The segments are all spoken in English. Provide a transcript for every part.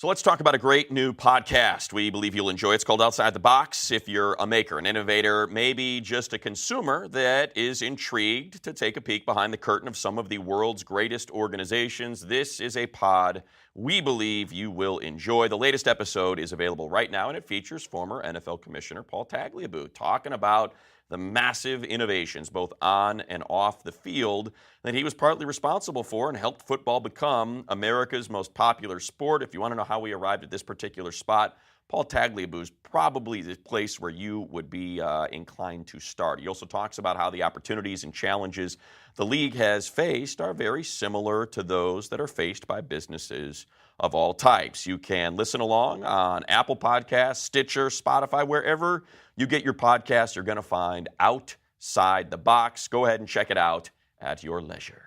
So let's talk about a great new podcast we believe you'll enjoy. It's called Outside the Box. If you're a maker, an innovator, maybe just a consumer that is intrigued to take a peek behind the curtain of some of the world's greatest organizations, this is a pod we believe you will enjoy. The latest episode is available right now, and it features former NFL Commissioner Paul Tagliabue talking about the massive innovations, both on and off the field, that he was partly responsible for and helped football become America's most popular sport. If you want to know how we arrived at this particular spot, Paul Tagliabue is probably the place where you would be inclined to start. He also talks about how the opportunities and challenges the league has faced are very similar to those that are faced by businesses of all types. You can listen along on Apple Podcasts, Stitcher, Spotify, wherever you get your podcasts. You're going to find Outside the Box. Go ahead and check it out at your leisure.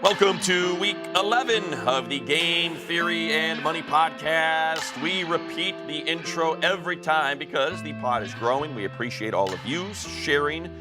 Welcome to week 11 of the Game Theory and Money podcast. We repeat the intro every time because the pod is growing. We appreciate all of you sharing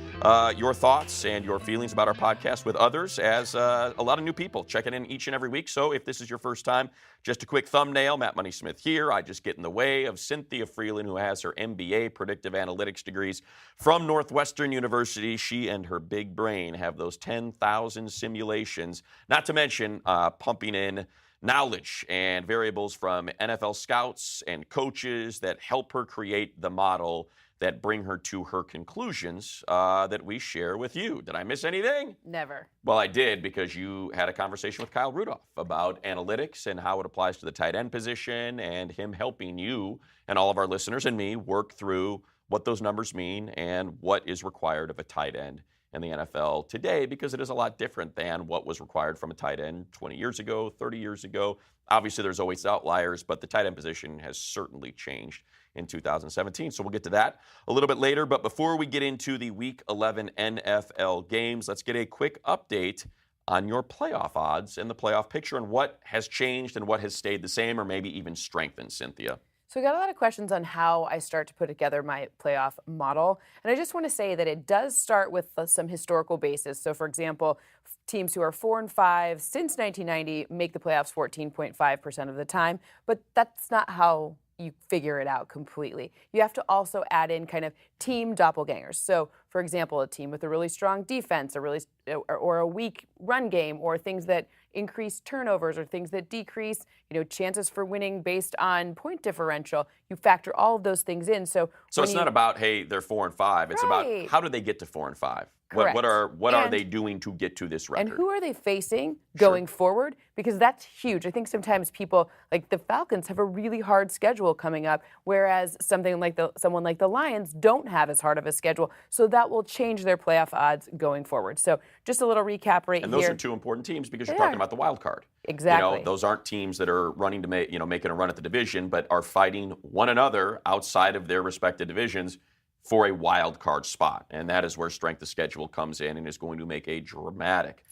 your thoughts and your feelings about our podcast with others, as a lot of new people checking in each and every week. So if this is your first time, just a quick thumbnail, Matt Money Smith here. I just get in the way of Cynthia Frelund, who has her MBA predictive analytics degrees from Northwestern University. She and her big brain have those 10,000 simulations, not to mention pumping in knowledge and variables from NFL scouts and coaches that help her create the model that bring her to her conclusions that we share with you. Did I miss anything? Never. Well, I did, because you had a conversation with Kyle Rudolph about analytics and how it applies to the tight end position, and him helping you and all of our listeners and me work through what those numbers mean and what is required of a tight end in the NFL today, because it is a lot different than what was required from a tight end 20 years ago, 30 years ago. Obviously, there's always outliers, but the tight end position has certainly changed in 2017. So we'll get to that a little bit later. But before we get into the Week 11 NFL games, let's get a quick update on your playoff odds and the playoff picture, and what has changed and what has stayed the same or maybe even strengthened, Cynthia. So we got a lot of questions on how I start to put together my playoff model. And I just want to say that it does start with some historical basis. So, for example, teams who are 4-5 since 1990 make the playoffs 14.5% of the time. But that's not how you figure it out completely. You have to also add in kind of team doppelgangers. So, for example, a team with a really strong defense, or a weak run game, or things that increase turnovers, or things that decrease, chances for winning based on point differential. You factor all of those things in. So it's not about, hey, they're 4-5. It's about how do they get to 4-5? What are they doing to get to this record? And who are they facing going forward? Because that's huge. I think sometimes people, like the Falcons, have a really hard schedule coming up, whereas someone like the Lions don't have as hard of a schedule. So that will change their playoff odds going forward. So just a little recap right here. And those are two important teams, because you're talking about the wild card. Exactly. Those aren't teams that are running to making a run at the division, but are fighting one another outside of their respective divisions for a wild card spot. And that is where strength of schedule comes in and is going to make a dramatic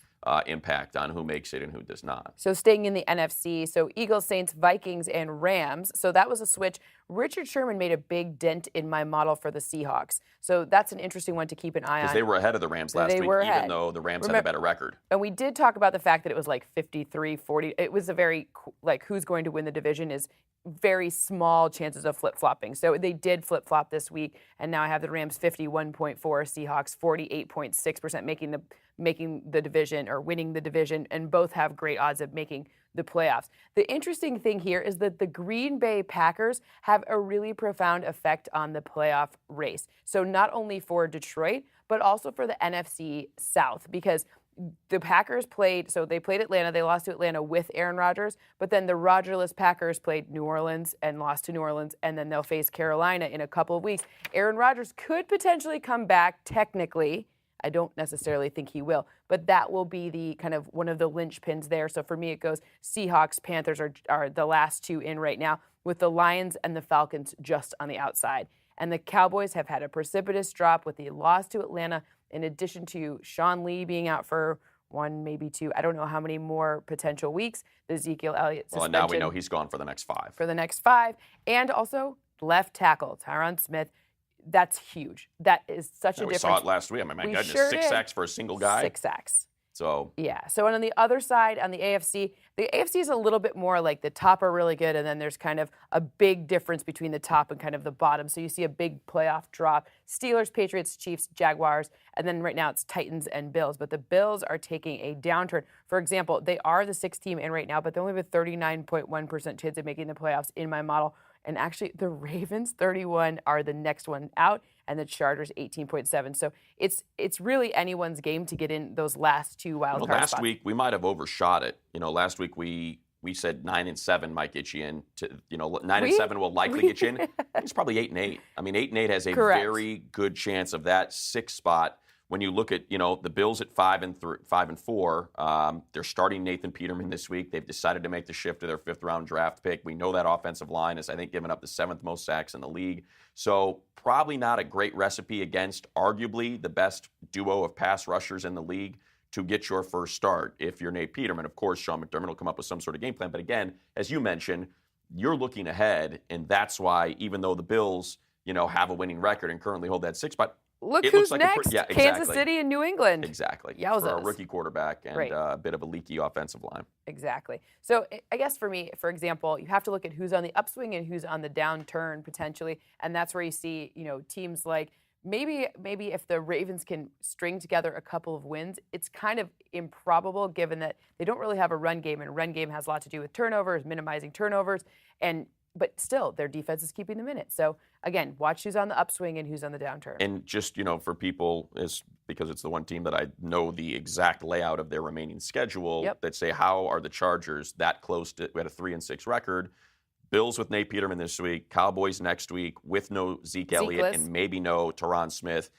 impact on who makes it and who does not. So staying in the NFC, so Eagles, Saints, Vikings, and Rams. So that was a switch. Richard Sherman made a big dent in my model for the Seahawks. So that's an interesting one to keep an eye on. Because they were ahead of the Rams last week, even though the Rams had a better record. And we did talk about the fact that it was like 53-40. It was a very, who's going to win the division is very small chances of flip-flopping. So they did flip-flop this week, and now I have the Rams 51.4, Seahawks 48.6%, making the division, or winning the division, and both have great odds of making the playoffs. The interesting thing here is that the Green Bay Packers have a really profound effect on the playoff race. So not only for Detroit, but also for the NFC South, because the Packers played Atlanta. They lost to Atlanta with Aaron Rodgers, but then the Rodgerless Packers played New Orleans and lost to New Orleans, and then they'll face Carolina in a couple of weeks. Aaron Rodgers could potentially come back technically. I don't necessarily think he will, but that will be the kind of one of the linchpins there. So for me, it goes Seahawks, Panthers are the last two in right now, with the Lions and the Falcons just on the outside. And the Cowboys have had a precipitous drop with the loss to Atlanta, in addition to Sean Lee being out for one, maybe two, I don't know how many more potential weeks. The Ezekiel Elliott suspension. Well, and now we know he's gone for the next 5. For the next 5. And also left tackle, Tyron Smith. That's huge. That is such a difference. We saw it last week. I mean, my goodness, 6 sacks for a single guy. 6 sacks. So Yeah. So on the other side, on the AFC is a little bit more like the top are really good, and then there's kind of a big difference between the top and kind of the bottom. So you see a big playoff drop. Steelers, Patriots, Chiefs, Jaguars, and then right now it's Titans and Bills. But the Bills are taking a downturn. For example, they are the sixth team in right now, but they only have a 39.1% chance of making the playoffs in my model. And actually, the Ravens, 31, are the next one out, and the Chargers, 18.7. So it's really anyone's game to get in those last two wild card last spots. week we might have overshot it. Last week we said 9-7 might get you in. 9-7 will likely get you in. It's probably 8-8. I mean, 8-8 has a Correct. very good chance of that sixth spot. When you look at the Bills at 5-4, they're starting Nathan Peterman this week. They've decided to make the shift to their 5th round draft pick. We know that offensive line is, I think, giving up the 7th most sacks in the league. So probably not a great recipe against arguably the best duo of pass rushers in the league to get your first start. If you're Nate Peterman, of course, Sean McDermott will come up with some sort of game plan. But again, as you mentioned, you're looking ahead, and that's why even though the Bills, have a winning record and currently hold that 6th spot, Look it who's looks like next. exactly. Kansas City and New England. Exactly. Yowzas. For a rookie quarterback and Right. a bit of a leaky offensive line. Exactly. So I guess for me, for example, you have to look at who's on the upswing and who's on the downturn potentially, and that's where you see, teams like maybe if the Ravens can string together a couple of wins. It's kind of improbable given that they don't really have a run game, and run game has a lot to do with turnovers, minimizing turnovers, but still their defense is keeping them in it. So again, watch who's on the upswing and who's on the downturn. And just, for people, is because it's the one team that I know the exact layout of their remaining schedule, Yep. that say, how are the Chargers that close to, we had a 3-6 record. Bills with Nate Peterman this week, Cowboys next week with no Zeke Elliott Zekeless. and maybe no Tyron Smith.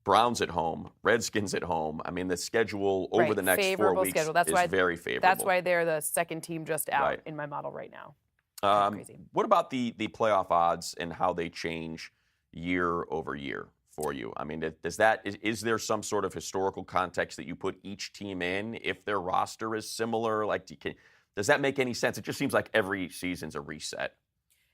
Browns at home, Redskins at home. I mean, the schedule over Right. the next Favorable 4 weeks schedule. That's is why, very favorable. That's why they're the second team just out Right. in my model right now. Crazy. What about the playoff odds and how they change year over year for you? I mean, is there some sort of historical context that you put each team in if their roster is similar? Does that make any sense? It just seems like every season's a reset.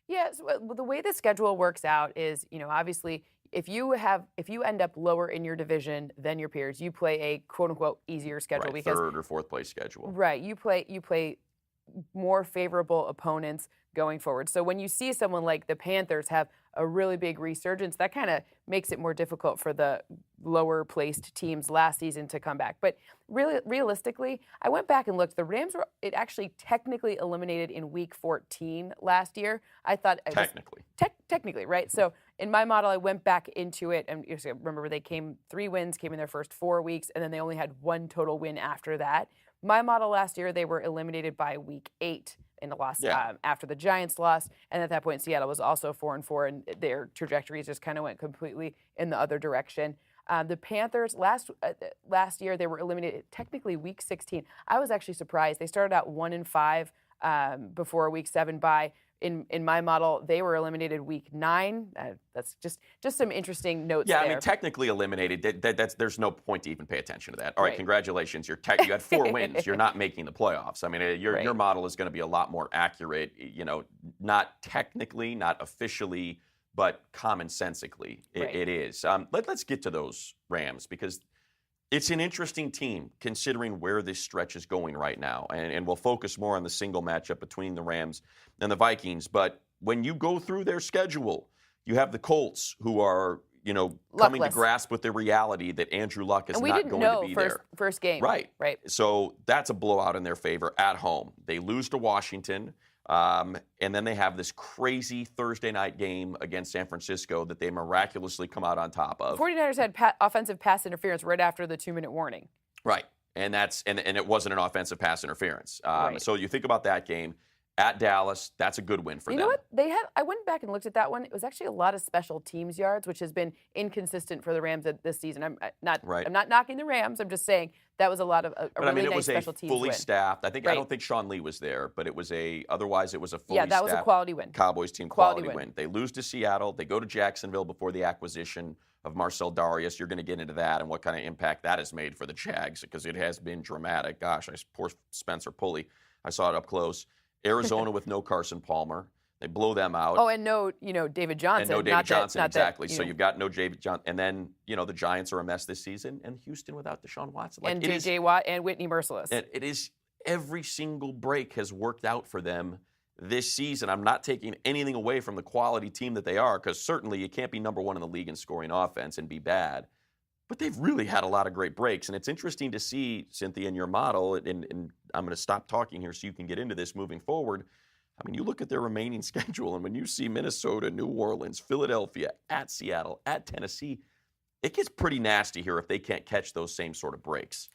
Yeah, so the way the schedule works out is, obviously, if you end up lower in your division than your peers, you play a quote unquote easier schedule Right, because 3rd or 4th place schedule. right, you play more favorable opponents going forward. So when you see someone like the Panthers have a really big resurgence, that kind of makes it more difficult for the lower placed teams last season to come back. But really, realistically, I went back and looked. The Rams it actually technically eliminated in week 14 last year. I thought technically, right? So in my model, I went back into it, and remember they 3 wins came in their first 4 weeks, and then they only had 1 total win after that. My model last year, they were eliminated by week 8 in the loss after the Giants lost. And at that point, Seattle was also 4-4, and their trajectories just kind of went completely in the other direction. The Panthers, last year, they were eliminated technically week 16. I was actually surprised. They started out 1-5 before a week 7 bye. In my model, they were eliminated week 9. That's just some interesting notes there. Yeah, I mean, technically eliminated. There's no point to even pay attention to that. All right, Right. Congratulations. You had 4 wins. You're not making the playoffs. I mean, your model is going to be a lot more accurate, not technically, not officially, but commonsensically. It is. Let's get to those Rams because it's an interesting team considering where this stretch is going right now. And we'll focus more on the single matchup between the Rams and the Vikings. But when you go through their schedule, you have the Colts who are, coming to grasp with the reality that Andrew Luck is not going to be there. First game. Right. Right. So that's a blowout in their favor at home. They lose to Washington. And then they have this crazy Thursday night game against San Francisco that they miraculously come out on top of. The 49ers had offensive pass interference right after the 2-minute warning. Right. And it wasn't an offensive pass interference. Right. So you think about that game at Dallas, that's a good win for them. You know what? I went back and looked at that one. It was actually a lot of special teams yards, which has been inconsistent for the Rams this season. I'm not knocking the Rams. I'm just saying that was a lot of a really nice special teams win. It was a fully staffed. I Right. don't think Sean Lee was there, but it was otherwise it was a fully Yeah, that was a staffed quality win. Cowboys team quality win. They lose to Seattle. They go to Jacksonville before the acquisition of Marcel Darius. You're going to get into that and what kind of impact that has made for the Jags because it has been dramatic. Gosh, poor Spencer Pulley. I saw it up close. Arizona with no Carson Palmer. They blow them out. Oh, and no, David Johnson. And no David Johnson, exactly. So That, you've got no David Johnson. And then, the Giants are a mess this season, and Houston without Deshaun Watson. And J.J. Watt and Whitney Merciless. It is every single break has worked out for them this season. I'm not taking anything away from the quality team that they are, because certainly you can't be number one in the league in scoring offense and be bad. But they've really had a lot of great breaks. And it's interesting to see, Cynthia, in your model, and I'm going to stop talking here so you can get into this moving forward. I mean, you look at their remaining schedule, and when you see Minnesota, New Orleans, Philadelphia, at Seattle, at Tennessee, it gets pretty nasty here if they can't catch those same sort of breaks.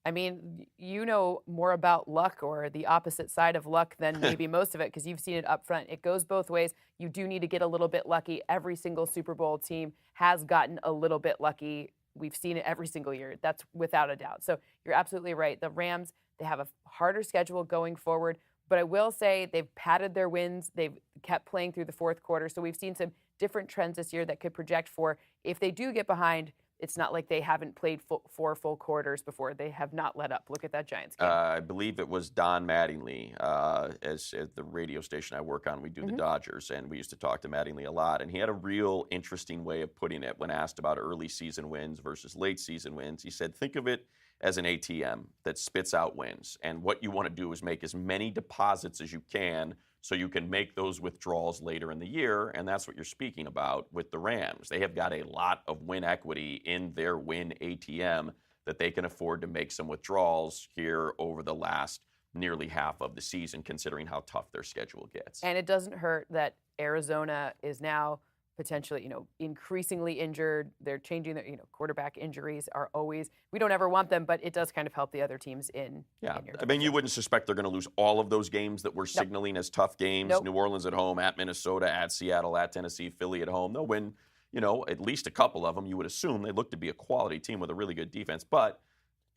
I mean, you know more about luck or the opposite side of luck than maybe most of it, because you've seen it up front. It goes both ways. You do need to get a little bit lucky. Every single Super Bowl team has gotten a little bit lucky. We've seen it every single year. That's without a doubt. So you're absolutely right. The Rams, they have a harder schedule going forward. But I will say they've padded their wins. They've kept playing through the fourth quarter. So we've seen some different trends this year that could project for if they do get behind. It's not like they haven't played four full quarters before. They have not let up. Look at that Giants game. I believe it was Don Mattingly, as at the radio station I work on. We do the Dodgers, and we used to talk to Mattingly a lot. And he had a real interesting way of putting it when asked about early season wins versus late season wins. He said, think of it as an ATM that spits out wins. And what you want to do is make as many deposits as you can so you can make those withdrawals later in the year. And that's what you're speaking about with the Rams. They have got a lot of win equity in their win ATM that they can afford to make some withdrawals here over the last nearly half of the season, considering how tough their schedule gets. And it doesn't hurt that Arizona is now potentially, increasingly injured. They're changing their, quarterback injuries are always, we don't ever want them, but it does kind of help the other teams in. Yeah, in your I mean, you wouldn't suspect they're going to lose all of those games that we're signaling as tough games. Nope. New Orleans at home, at Minnesota, at Seattle, at Tennessee, Philly at home. They'll win, at least a couple of them. You would assume they look to be a quality team with a really good defense. But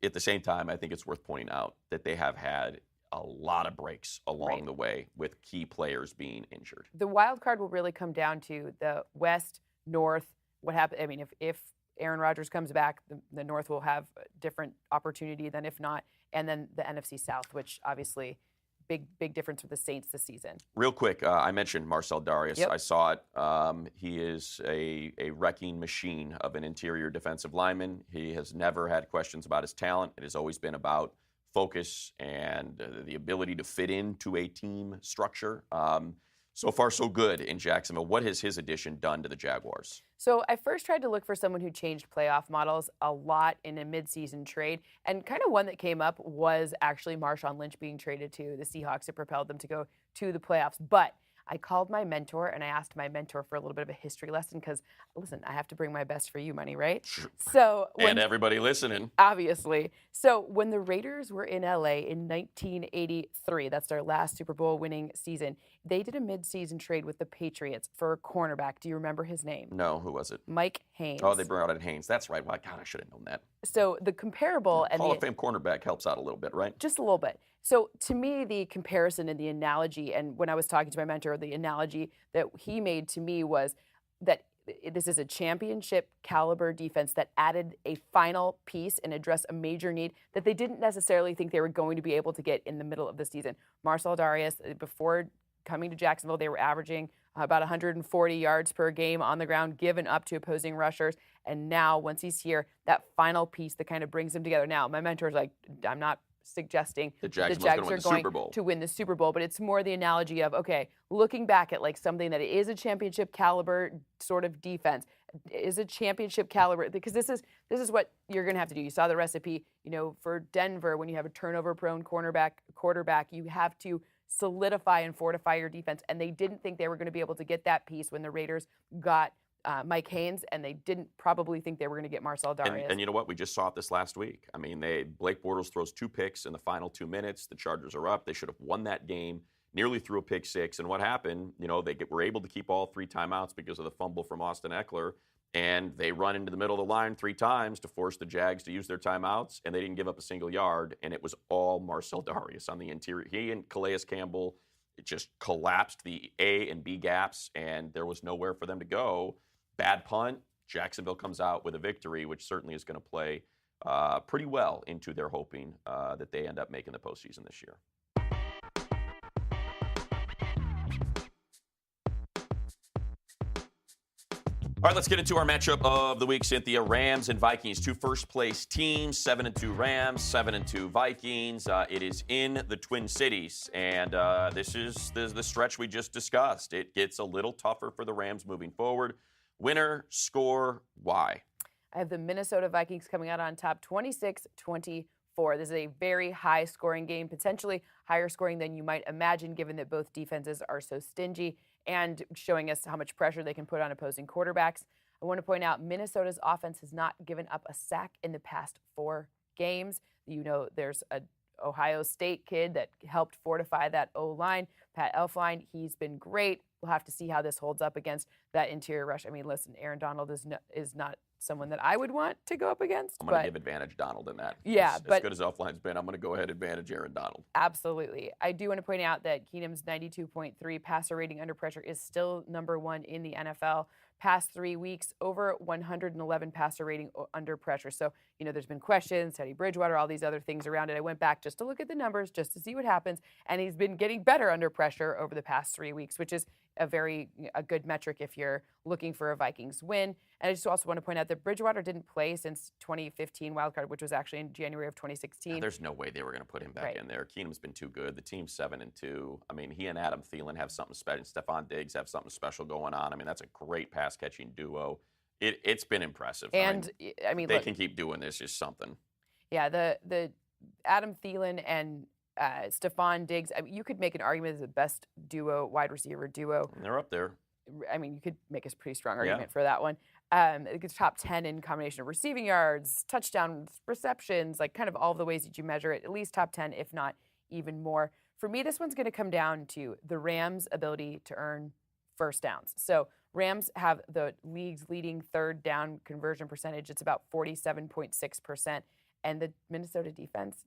at the same time, I think it's worth pointing out that they have had a lot of breaks along the way with key players being injured. The wild card will really come down to the West, North. What happens? I mean, if Aaron Rodgers comes back, the North will have a different opportunity than if not, and then the NFC South, which obviously big difference with the Saints this season. Real quick, I mentioned Marcel Darius. Yep. I saw it. He is a wrecking machine of an interior defensive lineman. He has never had questions about his talent. It has always been about focus and the ability to fit into a team structure. So far, so good in Jacksonville. What has his addition done to the Jaguars? So I first tried to look for someone who changed playoff models a lot in a midseason trade. And kind of one that came up was actually Marshawn Lynch being traded to the Seahawks. It propelled them to go to the playoffs. But I called my mentor and I asked my mentor for a little bit of a history lesson because, listen, I have to bring my best for you money, right? Sure. So and everybody listening. Obviously. So when the Raiders were in LA in 1983, that's their last Super Bowl winning season, they did a midseason trade with the Patriots for a cornerback. Do you remember his name? No, who was it? Mike Haynes. Oh, they brought out Haynes. That's right. Well, God, I should have known that. So the comparable and Hall of Fame cornerback helps out a little bit, right? Just a little bit. So to me, the comparison and the analogy, and when I was talking to my mentor, the analogy that he made to me was that this is a championship caliber defense that added a final piece and addressed a major need that they didn't necessarily think they were going to be able to get in the middle of the season. Marcel Darius, before coming to Jacksonville, they were averaging about 140 yards per game on the ground, given up to opposing rushers. And now, once he's here, that final piece that kind of brings them together. Now, my mentor's like, I'm not suggesting the Jags are going to win the Super Bowl, but it's more the analogy of, okay, looking back at like something that is a championship caliber sort of defense, is a championship caliber, because this is what you're going to have to do. You saw the recipe, for Denver, when you have a turnover-prone quarterback, you have to solidify and fortify your defense, and they didn't think they were going to be able to get that piece when the Raiders got Mike Haynes, and they didn't probably think they were going to get Marcel Darius. And you know what? We just saw it this last week. I mean, Blake Bortles throws 2 picks in the final 2 minutes. The Chargers are up. They should have won that game. Nearly threw a pick 6. And what happened? They were able to keep all 3 timeouts because of the fumble from Austin Eckler. And they run into the middle of the line 3 times to force the Jags to use their timeouts. And they didn't give up a single yard. And it was all Marcel Darius on the interior. He and Calais Campbell, it just collapsed the A and B gaps. And there was nowhere for them to go. Bad punt. Jacksonville comes out with a victory, which certainly is going to play pretty well into their hoping that they end up making the postseason this year. All right, let's get into our matchup of the week, Cynthia. Rams and Vikings, two first-place teams, 7-2 Rams, 7-2 Vikings. It is in the Twin Cities, and this is the stretch we just discussed. It gets a little tougher for the Rams moving forward. Winner, score, why? I have the Minnesota Vikings coming out on top 26-24. This is a very high-scoring game, potentially higher scoring than you might imagine, given that both defenses are so stingy and showing us how much pressure they can put on opposing quarterbacks. I want to point out Minnesota's offense has not given up a sack in the past 4 games. You know, there's a Ohio State kid that helped fortify that O-line, Pat Elflein. He's been great. We'll have to see how this holds up against that interior rush. I mean, listen, Aaron Donald is not someone that I would want to go up against. I'm going to give advantage Donald in that. Yeah, as good as Elflein's been, I'm going to go ahead and advantage Aaron Donald. Absolutely. I do want to point out that Keenum's 92.3 passer rating under pressure is still number 1 in the NFL. Past 3 weeks, over 111 passer rating under pressure. So, you know, there's been questions, Teddy Bridgewater, all these other things around it. I went back just to look at the numbers, just to see what happens. And he's been getting better under pressure over the past 3 weeks, which is a good metric if you're looking for a Vikings win. And I just also want to point out that Bridgewater didn't play since 2015 wildcard, which was actually in January of 2016. There's no way they were going to put him back in there. Keenum's been too good. The team's 7-2. I mean, he and Adam Thielen have something special. Stephon Diggs have something special going on. I mean, that's a great pass-catching duo. It's been impressive. And I mean, they can keep doing this. Just something. Yeah, the Adam Thielen and Stephon Diggs, I mean, you could make an argument as the best wide receiver duo. They're up there. I mean, you could make a pretty strong argument for that one. It's top 10 in combination of receiving yards, touchdowns, receptions, like kind of all the ways that you measure it, at least top 10, if not even more. For me, this one's going to come down to the Rams' ability to earn first downs. So Rams have the league's leading third down conversion percentage. It's about 47.6%. And the Minnesota defense,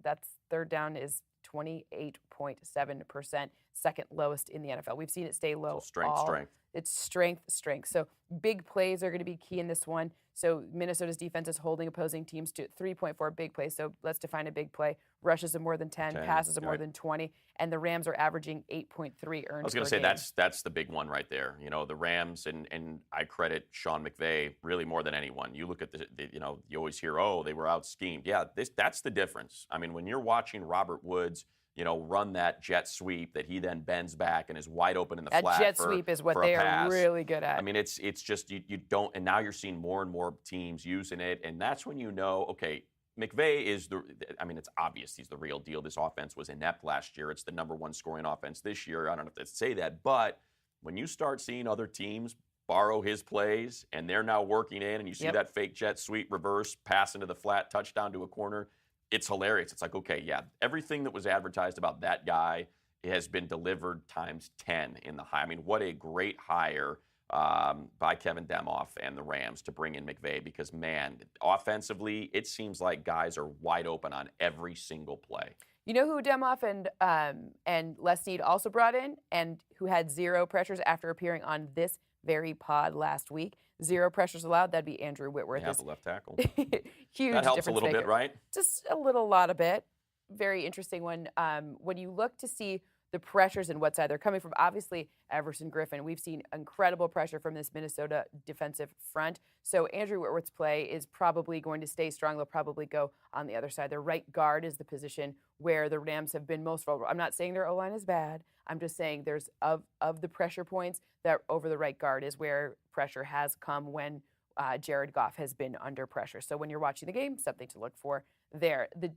that's third down is 28.7%, second lowest in the NFL. We've seen it stay low. So strength. It's strength. So big plays are going to be key in this one. So Minnesota's defense is holding opposing teams to 3.4 big plays. So let's define a big play. Rushes of more than 10 passes of more than 20, and the Rams are averaging 8.3 earned. I was going to say that's the big one right there. You know, the Rams, and I credit Sean McVay really more than anyone. You look at you always hear, oh, they were out schemed. Yeah, that's the difference. I mean, when you're watching Robert Woods, run that jet sweep that he then bends back and is wide open in the flat. That jet sweep is what they are really good at. I mean, it's just you don't, and now you're seeing more and more teams using it, and that's when you know, okay, McVay is it's obvious he's the real deal. This offense was inept last year. It's the number 1 scoring offense this year. I don't know if to say that, but when you start seeing other teams borrow his plays and they're now working in, and you see that fake jet sweep reverse pass into the flat touchdown to a corner, it's hilarious. It's like, okay, yeah, everything that was advertised about that guy has been delivered times 10 in the high. I mean, what a great hire by Kevin Demoff and the Rams to bring in McVay, because, man, offensively, it seems like guys are wide open on every single play. You know who Demoff and Les Snead also brought in, and who had 0 pressures after appearing on this very pod last week? 0 pressures allowed. That'd be Andrew Whitworth. Yeah, the left tackle. Huge. That helps a little bit, right? Just a lot of bit. Very interesting one. When you look to see the pressures and what side they're coming from, obviously Everson Griffin. We've seen incredible pressure from this Minnesota defensive front. So Andrew Whitworth's play is probably going to stay strong. They'll probably go on the other side. Their right guard is the position where the Rams have been most vulnerable. I'm not saying their O-line is bad. I'm just saying there's of the pressure points, that over the right guard is where pressure has come when Jared Goff has been under pressure. So when you're watching the game, something to look for there. The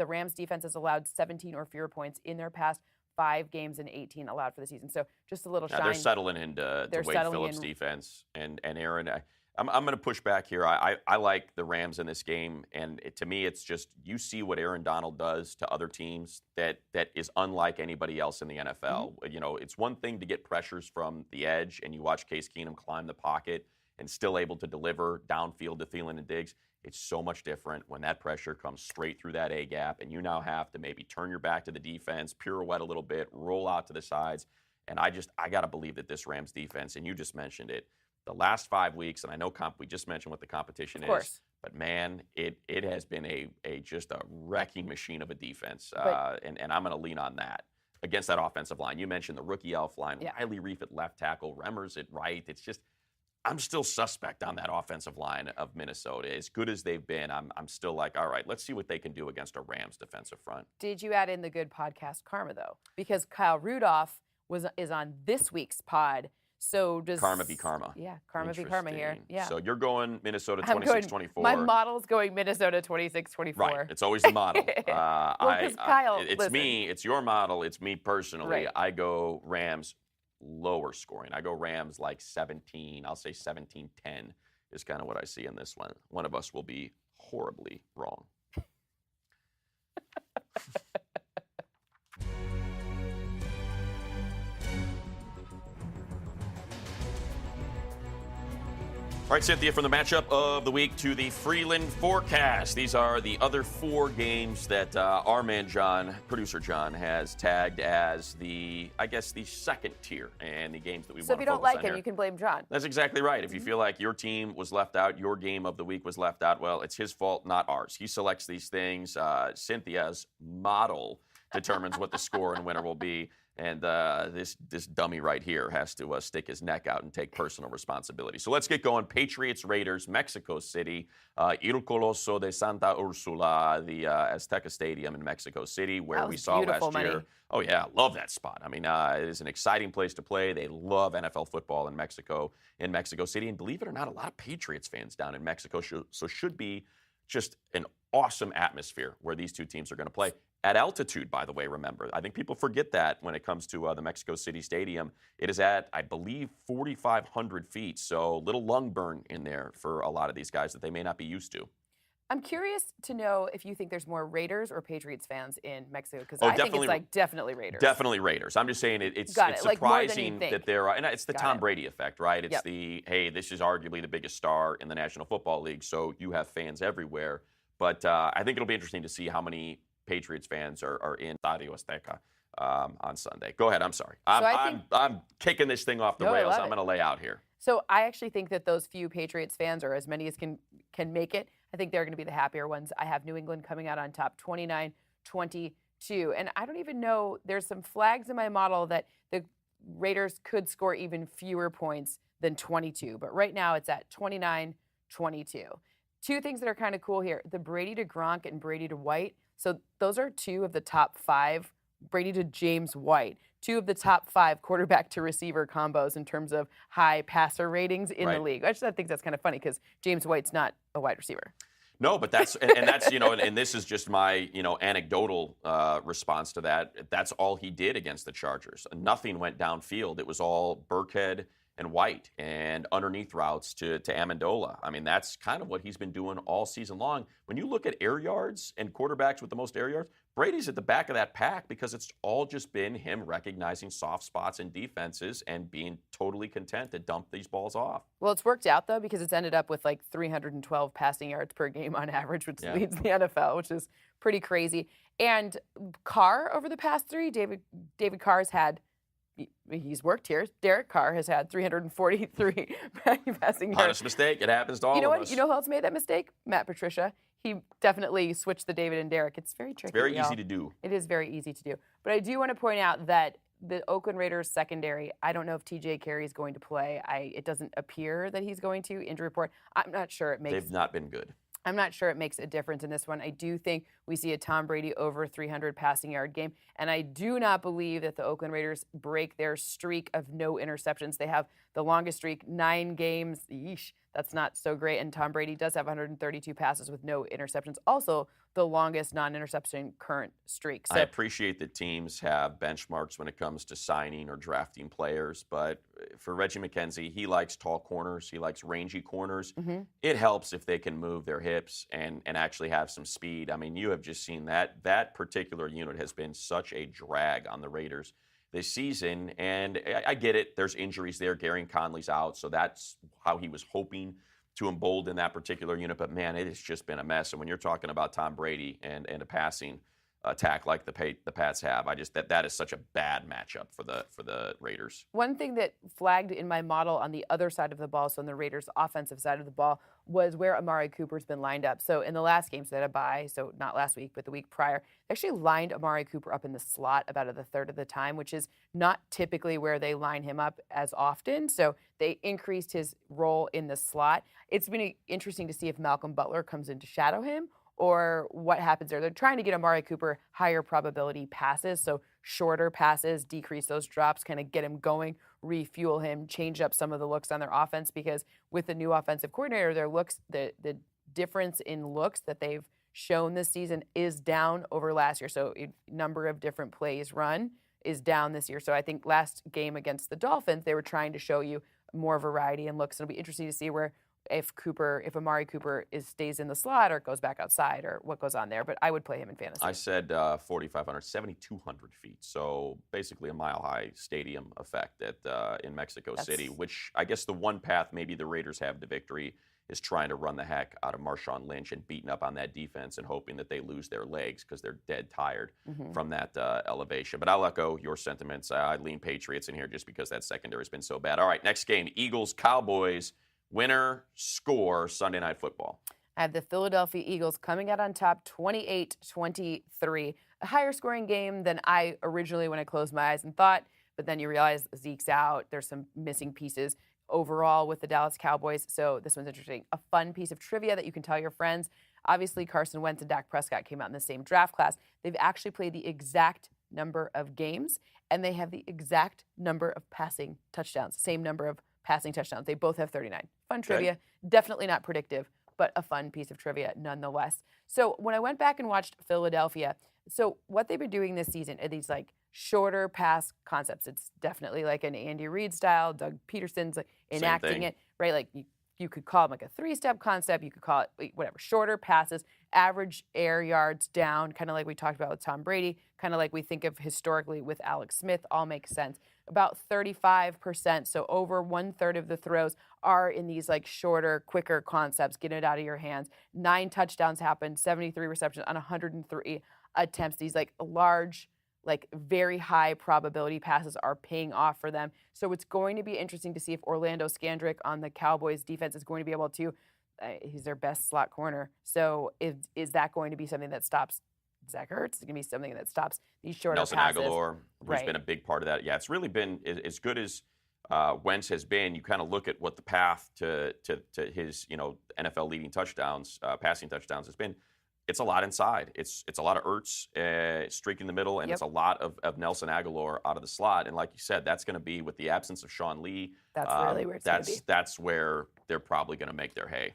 Rams defense has allowed 17 or fewer points in their past 5 games and 18 allowed for the season. So just a little shine. They're settling into Wade Phillips' defense. And Aaron, I'm going to push back here. I like the Rams in this game, and to me, it's just you see what Aaron Donald does to other teams that is unlike anybody else in the NFL. Mm-hmm. It's one thing to get pressures from the edge, and you watch Case Keenum climb the pocket and still able to deliver downfield to Thielen and Diggs. It's so much different when that pressure comes straight through that A-gap, and you now have to maybe turn your back to the defense, pirouette a little bit, roll out to the sides. And I got to believe that this Rams defense, and you just mentioned it, the last 5 weeks, and I know we just mentioned what the competition is, but man, it has been just a wrecking machine of a defense, and I'm going to lean on that against that offensive line. You mentioned the rookie Elflein, Riley Reef at left tackle, Remmers at right. It's just I'm still suspect on that offensive line of Minnesota. As good as they've been, I'm still like, all right, let's see what they can do against a Rams defensive front. Did you add in the good podcast karma, though? Because Kyle Rudolph is on this week's pod. So does Karma be karma. Yeah, karma be karma here. Interesting. Yeah. So you're going Minnesota I'm going- 26-24. My model's going Minnesota 26-24. Right. It's always the model. Well, 'cause Kyle, it's listen. me. It's your model. It's me personally. Right. I go Rams lower scoring. I go Rams like 17. I'll say 17-10 is kind of what I see in this one. One of us will be horribly wrong. All right, Cynthia, from the matchup of the week to the Frelund forecast. These are the other 4 games that our man John, producer John, has tagged as the second tier and the games that we want to focus on. So if you don't like him, you can blame John. That's exactly right. If you feel like your team was left out, your game of the week was left out, well, it's his fault, not ours. He selects these things. Cynthia's model determines what the score and winner will be. And this dummy right here has to stick his neck out and take personal responsibility. So let's get going. Patriots, Raiders, Mexico City, Il Coloso de Santa Ursula, the Azteca Stadium in Mexico City, where we saw last year. Oh, yeah, love that spot. I mean, it is an exciting place to play. They love NFL football in Mexico City. And believe it or not, a lot of Patriots fans down in Mexico, so should be just an awesome atmosphere where these two teams are going to play. At altitude, by the way, remember. I think people forget that when it comes to the Mexico City Stadium. It is at, I believe, 4,500 feet, so little lung burn in there for a lot of these guys that they may not be used to. I'm curious to know if you think there's more Raiders or Patriots fans in Mexico, because Oh, I think definitely- it's like definitely Raiders. Definitely Raiders. I'm just saying it's Got it. Like, more than you surprising think. that they're, and it's the Got Tom it. Brady effect, right? It's Yep. hey, this is arguably the biggest star in the National Football League, so you have fans everywhere. But I think it'll be interesting to see how many Patriots fans are in Estadio Azteca on Sunday. Go ahead. I'm sorry. I'm kicking this thing off the No, I rails. love I'm it. going to lay out here. So I actually think that those few Patriots fans, or as many as can make it, I think they're going to be the happier ones. I have New England coming out on top 29-22. And I don't even know, there's some flags in my model that the Raiders could score even fewer points than 22. But right now it's at 29-22. Two things that are kind of cool here. The Brady to Gronk and Brady to White. So those are 2 of the top 5. Brady to James White, 2 of the top 5 quarterback to receiver combos in terms of high passer ratings in the league. I think that's kind of funny because James White's not a wide receiver. No, but that's and that's and this is just my anecdotal response to that. That's all he did against the Chargers. Nothing went downfield. It was all Burkhead and White and underneath routes to Amendola. I mean, that's kind of what he's been doing all season long. When you look at air yards and quarterbacks with the most air yards, Brady's at the back of that pack because it's all just been him recognizing soft spots in defenses and being totally content to dump these balls off. Well, it's worked out, though, because it's ended up with like 312 passing yards per game on average, which leads the NFL, which is pretty crazy. And Carr, over the past 3, David Carr's had, he's worked here. Derek Carr has had 343 passing yards. Honest mistake. It happens to all of us. You know who else made that mistake? Matt Patricia. He definitely switched the David and Derek. It's very tricky. It's very easy to do. It is very easy to do. But I do want to point out that the Oakland Raiders secondary, I don't know if TJ Carey is going to play. It doesn't appear that he's going to. Injury report, I'm not sure it makes. They've not been good. I'm not sure it makes a difference in this one. I do think we see a Tom Brady over 300 passing yard game, and I do not believe that the Oakland Raiders break their streak of no interceptions. They have the longest streak, 9 games. Yeesh, that's not so great. And Tom Brady does have 132 passes with no interceptions. Also, the longest non-interception current streak. So I appreciate that teams have benchmarks when it comes to signing or drafting players, but for Reggie McKenzie, he likes tall corners. He likes rangy corners. It helps if they can move their hips and actually have some speed. I mean, you have just seen that particular unit has been such a drag on the Raiders this season, and I get it. There's injuries there. Gary Conley's out, so that's how he was hoping to embolden that particular unit. But, man, it has just been a mess. And when you're talking about Tom Brady and a passing attack like the Pats have. I just that is such a bad matchup for the Raiders. One thing that flagged in my model on the other side of the ball, so on the Raiders' offensive side of the ball, was where Amari Cooper's been lined up. So in the last game, so they had a bye, so not last week, but the week prior, they actually lined Amari Cooper up in the slot about a third of the time, which is not typically where they line him up as often. So they increased his role in the slot. It's been interesting to see if Malcolm Butler comes in to shadow him or what happens there. They're trying to get Amari Cooper higher probability passes, so shorter passes, decrease those drops, kind of get him going, refuel him, change up some of the looks on their offense, because with the new offensive coordinator, their looks, the difference in looks that they've shown this season is down over last year. So number of different plays run is down this year. So I think last game against the Dolphins, they were trying to show you more variety in looks. It'll be interesting to see where if Amari Cooper stays in the slot or goes back outside or what goes on there. But I would play him in fantasy. I said 4,500, 7,200 feet. So basically a mile-high stadium effect in Mexico City, which I guess the one path maybe the Raiders have to victory is trying to run the heck out of Marshawn Lynch and beating up on that defense and hoping that they lose their legs because they're dead tired from that elevation. But I'll echo your sentiments. I lean Patriots in here just because that secondary has been so bad. All right, next game, Eagles-Cowboys. Winner, score, Sunday Night Football. I have the Philadelphia Eagles coming out on top 28-23. A higher scoring game than I originally, when I closed my eyes and thought, but then you realize Zeke's out. There's some missing pieces overall with the Dallas Cowboys. So this one's interesting. A fun piece of trivia that you can tell your friends. Obviously, Carson Wentz and Dak Prescott came out in the same draft class. They've actually played the exact number of games, and they have the exact number of passing touchdowns, same number of passing touchdowns. They both have 39. Fun trivia. Definitely not predictive, but a fun piece of trivia nonetheless. So when I went back and watched Philadelphia, so what they've been doing this season are these like shorter pass concepts. It's definitely like an Andy Reid style. Doug Peterson's like enacting it, right? Like you could call it like a three-step concept. You could call it whatever, shorter passes, average air yards down, kind of like we talked about with Tom Brady, kind of like we think of historically with Alex Smith, all makes sense. About 35%, so over 1/3 of the throws are in these like shorter, quicker concepts, get it out of your hands. 9 touchdowns happened, 73 receptions on 103 attempts. These like large, like very high probability passes are paying off for them. So it's going to be interesting to see if Orlando Scandrick on the Cowboys defense is going to be able to, he's their best slot corner. So is that going to be something that stops Zach Ertz? Is it going to be something that stops these shorter Nelson passes? Aguilar, who's been a big part of that. Yeah, it's really been as good as Wentz has been. You kind of look at what the path to his NFL leading touchdowns, passing touchdowns has been. It's a lot inside. It's a lot of Ertz streaking the middle, and it's a lot of Nelson Aguilar out of the slot. And like you said, that's going to be with the absence of Sean Lee. That's really where it's going to be. That's where they're probably going to make their hay.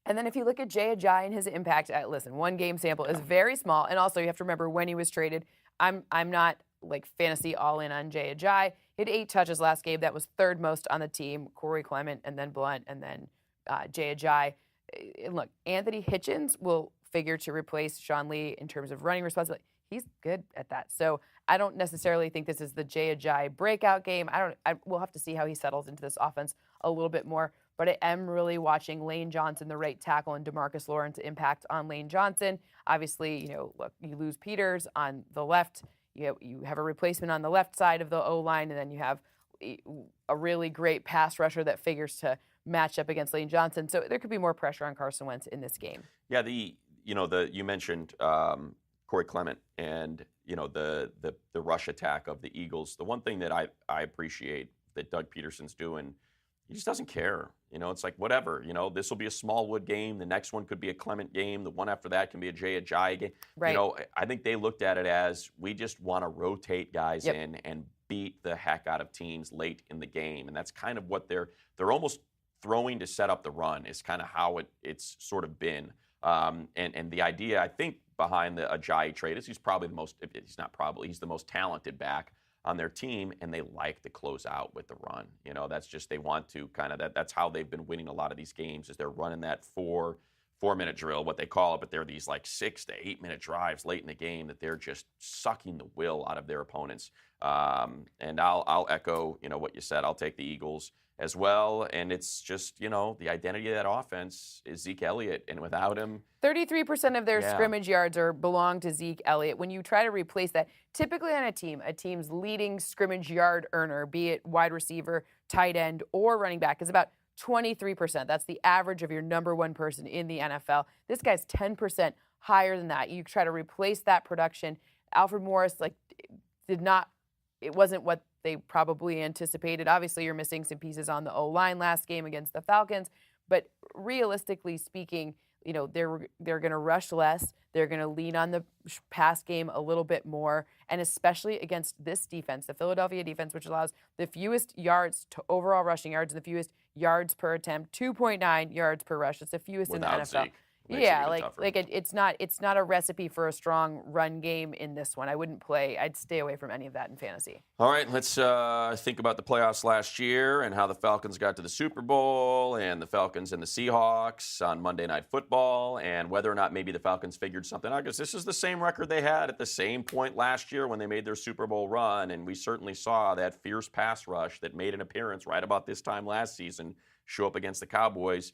And then if you look at Jay Ajayi and his impact, listen, one game sample is very small. And also you have to remember when he was traded. I'm not like fantasy all in on Jay Ajayi. He had 8 touches last game. That was 3rd most on the team. Corey Clement and then Blunt and then Jay Ajayi. And look, Anthony Hitchens will figure to replace Sean Lee in terms of running responsibility. He's good at that. So I don't necessarily think this is the Jay Ajayi breakout game. We'll have to see how he settles into this offense a little bit more. But I am really watching Lane Johnson, the right tackle, and DeMarcus Lawrence impact on Lane Johnson. Obviously, look, you lose Peters on the left. You have a replacement on the left side of the O-line, and then you have a really great pass rusher that figures to match up against Lane Johnson. So there could be more pressure on Carson Wentz in this game. Yeah, you mentioned Corey Clement and the rush attack of the Eagles. The one thing that I appreciate that Doug Peterson's doing, he just doesn't care. It's like whatever. This will be a Smallwood game. The next one could be a Clement game. The one after that can be a Jay Ajayi game. Right. I think they looked at it as we just want to rotate guys in and beat the heck out of teams late in the game, and that's kind of what they're almost throwing to set up the run is kind of how it's sort of been. And the idea, I think, behind the Ajayi trade is he's the most talented back on their team, and they like to close out with the run. That's just, they want to kind of, that's how they've been winning a lot of these games, is they're running that 4-minute drill, what they call it, but they're these like 6 to 8 minute drives late in the game that they're just sucking the will out of their opponents. And I'll echo, what you said. I'll take the Eagles. as well. And it's just, the identity of that offense is Zeke Elliott. And without him, 33% of their scrimmage yards belong to Zeke Elliott. When you try to replace that, typically on a team's leading scrimmage yard earner, be it wide receiver, tight end, or running back, is about 23%. That's the average of your number one person in the NFL. This guy's 10% higher than that. You try to replace that production. Alfred Morris, it wasn't what they probably anticipated. Obviously, you're missing some pieces on the O-line last game against the Falcons, but realistically speaking, they're going to rush less. They're going to lean on the pass game a little bit more, and especially against this defense, the Philadelphia defense, which allows the fewest yards to overall rushing yards and the fewest yards per attempt, 2.9 yards per rush. It's the fewest without in the NFL. Zeke. Yeah, it's not a recipe for a strong run game in this one. I'd stay away from any of that in fantasy. All right, let's think about the playoffs last year and how the Falcons got to the Super Bowl and the Falcons and the Seahawks on Monday Night Football and whether or not maybe the Falcons figured something out, because this is the same record they had at the same point last year when they made their Super Bowl run, and we certainly saw that fierce pass rush that made an appearance right about this time last season show up against the Cowboys.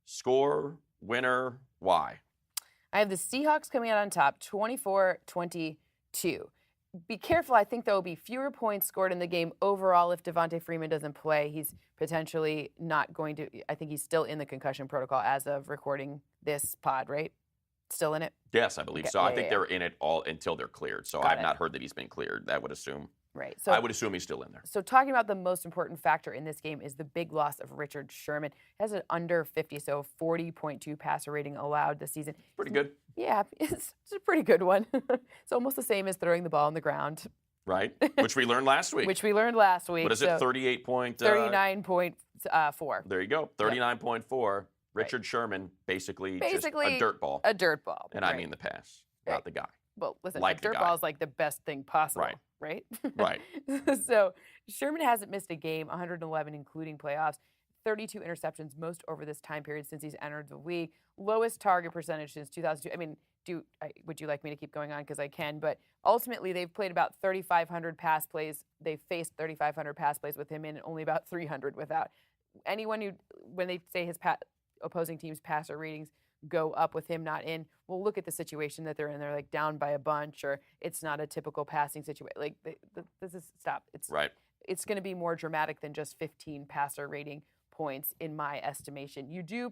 Score, winner, why? I have the Seahawks coming out on top, 24-22. Be careful. I think there will be fewer points scored in the game overall if Devontae Freeman doesn't play. He's potentially not going to. I think he's still in the concussion protocol as of recording this pod, right? Still in it? Yes, I believe so. I think they're in it all until they're cleared. So I've not heard that he's been cleared. I would assume. Right. So I would assume he's still in there. So talking about the most important factor in this game is the big loss of Richard Sherman. He has an under 50, so 40.2 passer rating allowed this season. Pretty good. Yeah, it's a pretty good one. It's almost the same as throwing the ball on the ground. Right, which we learned last week. What is it, 39.4? There you go, 39.4. Richard Sherman, basically just a dirt ball. A dirt ball. And I mean the pass, not the guy. Well, listen, a dirt ball is like the best thing possible, right? Right. So Sherman hasn't missed a game, 111 including playoffs, 32 interceptions, most over this time period since he's entered the league, lowest target percentage since 2002. I mean, would you like me to keep going on? Because I can, but ultimately they've played about 3,500 pass plays. They've faced 3,500 pass plays with him in and only about 300 without. Anyone when they say his opposing team's passer ratings go up with him not in, well, look at the situation that they're in. They're like down by a bunch, or it's not a typical passing situation. Like this is stop. It's going to be more dramatic than just 15 passer rating points in my estimation. You do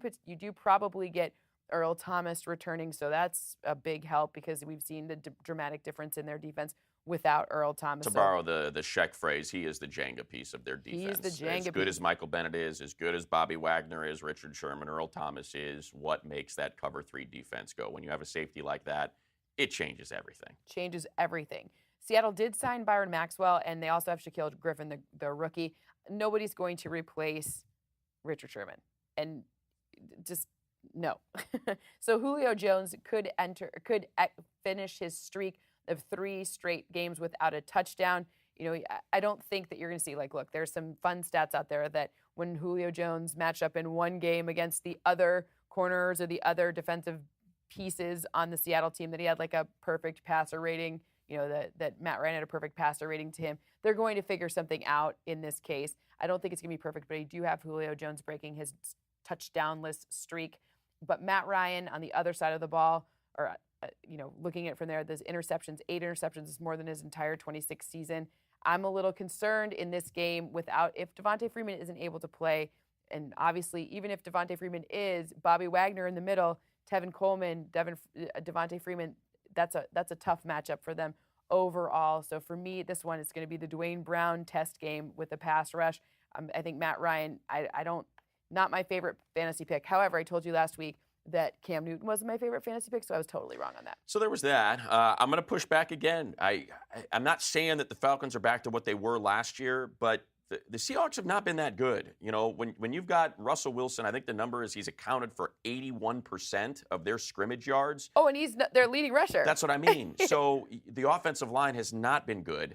probably get Earl Thomas returning, so that's a big help because we've seen the dramatic difference in their defense without Earl Thomas. To borrow the Sheck phrase, he is the Jenga piece of their defense. He's the Jenga piece. As good as Michael Bennett is, as good as Bobby Wagner is, Richard Sherman, Earl Thomas is what makes that cover 3 defense go. When you have a safety like that, it changes everything. Changes everything. Seattle did sign Byron Maxwell, and they also have Shaquille Griffin, the rookie. Nobody's going to replace Richard Sherman. And just no. So Julio Jones could finish his streak of 3 straight games without a touchdown. I don't think that you're going to see, look, there's some fun stats out there that when Julio Jones matched up in one game against the other corners or the other defensive pieces on the Seattle team, that he had like a perfect passer rating, that Matt Ryan had a perfect passer rating to him. They're going to figure something out in this case. I don't think it's going to be perfect, but I do have Julio Jones breaking his touchdownless streak. But Matt Ryan on the other side of the ball, or looking at it from there, those interceptions, 8 interceptions is more than his entire 26 season. I'm a little concerned in this game if Devontae Freeman isn't able to play, and obviously even if Devontae Freeman is, Bobby Wagner in the middle, Tevin Coleman, Devontae Freeman, that's a tough matchup for them overall. So for me, this one is going to be the Dwayne Brown test game with the pass rush. I think Matt Ryan, not my favorite fantasy pick. However, I told you last week that Cam Newton wasn't my favorite fantasy pick, so I was totally wrong on that. So there was that. I'm going to push back again. I'm not saying that the Falcons are back to what they were last year, but the Seahawks have not been that good. When you've got Russell Wilson, I think the number is he's accounted for 81% of their scrimmage yards. Oh, and he's their leading rusher. That's what I mean. So the offensive line has not been good.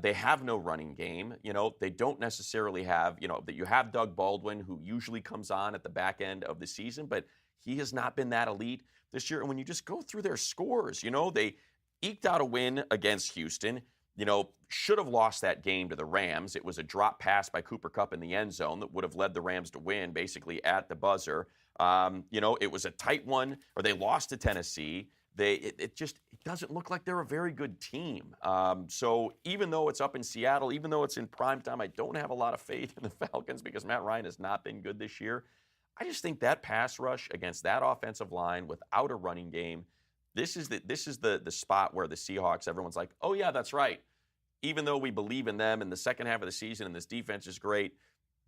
They have no running game. They don't necessarily have, that you have Doug Baldwin, who usually comes on at the back end of the season, but he has not been that elite this year. And when you just go through their scores, they eked out a win against Houston. should have lost that game to the Rams. It was a drop pass by Cooper Kupp in the end zone that would have led the Rams to win basically at the buzzer. It was a tight one, or they lost to Tennessee. It doesn't look like they're a very good team. So even though it's up in Seattle, even though it's in primetime, I don't have a lot of faith in the Falcons because Matt Ryan has not been good this year. I just think that pass rush against that offensive line without a running game, this is the spot where the Seahawks, everyone's like, oh yeah, that's right. Even though we believe in them in the second half of the season and this defense is great,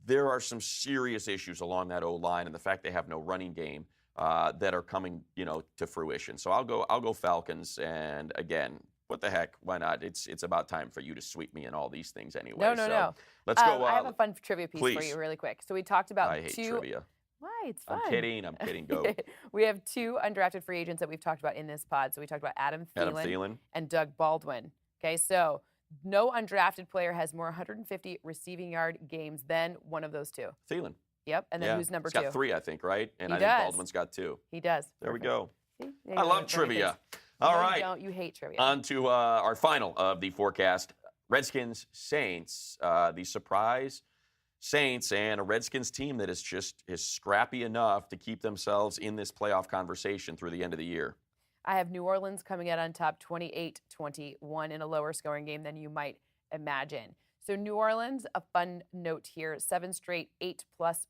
there are some serious issues along that O-line and the fact they have no running game that are coming, to fruition. So I'll go Falcons. And again, what the heck? Why not? It's about time for you to sweep me in all these things anyway. No. Let's go. I have a fun trivia piece please. for you really quick. So we talked about I hate trivia. Why? It's fun. I'm kidding. Go. We have 2 undrafted free agents that we've talked about in this pod. So we talked about Adam Thielen and Doug Baldwin. Okay, so no undrafted player has more 150 receiving yard games than one of those 2. Thielen. Yep, and then who's number 2? He's got 3, I think, right? And he I think does. Baldwin's got 2. He does. There Perfect. we go. See? I love trivia. All right. You don't. You hate trivia. On to our final of the forecast. Redskins, Saints. The surprise Saints and a Redskins team that is scrappy enough to keep themselves in this playoff conversation through the end of the year. I have New Orleans coming out on top 28-21 in a lower scoring game than you might imagine. So New Orleans, a fun note here, 7 straight 8+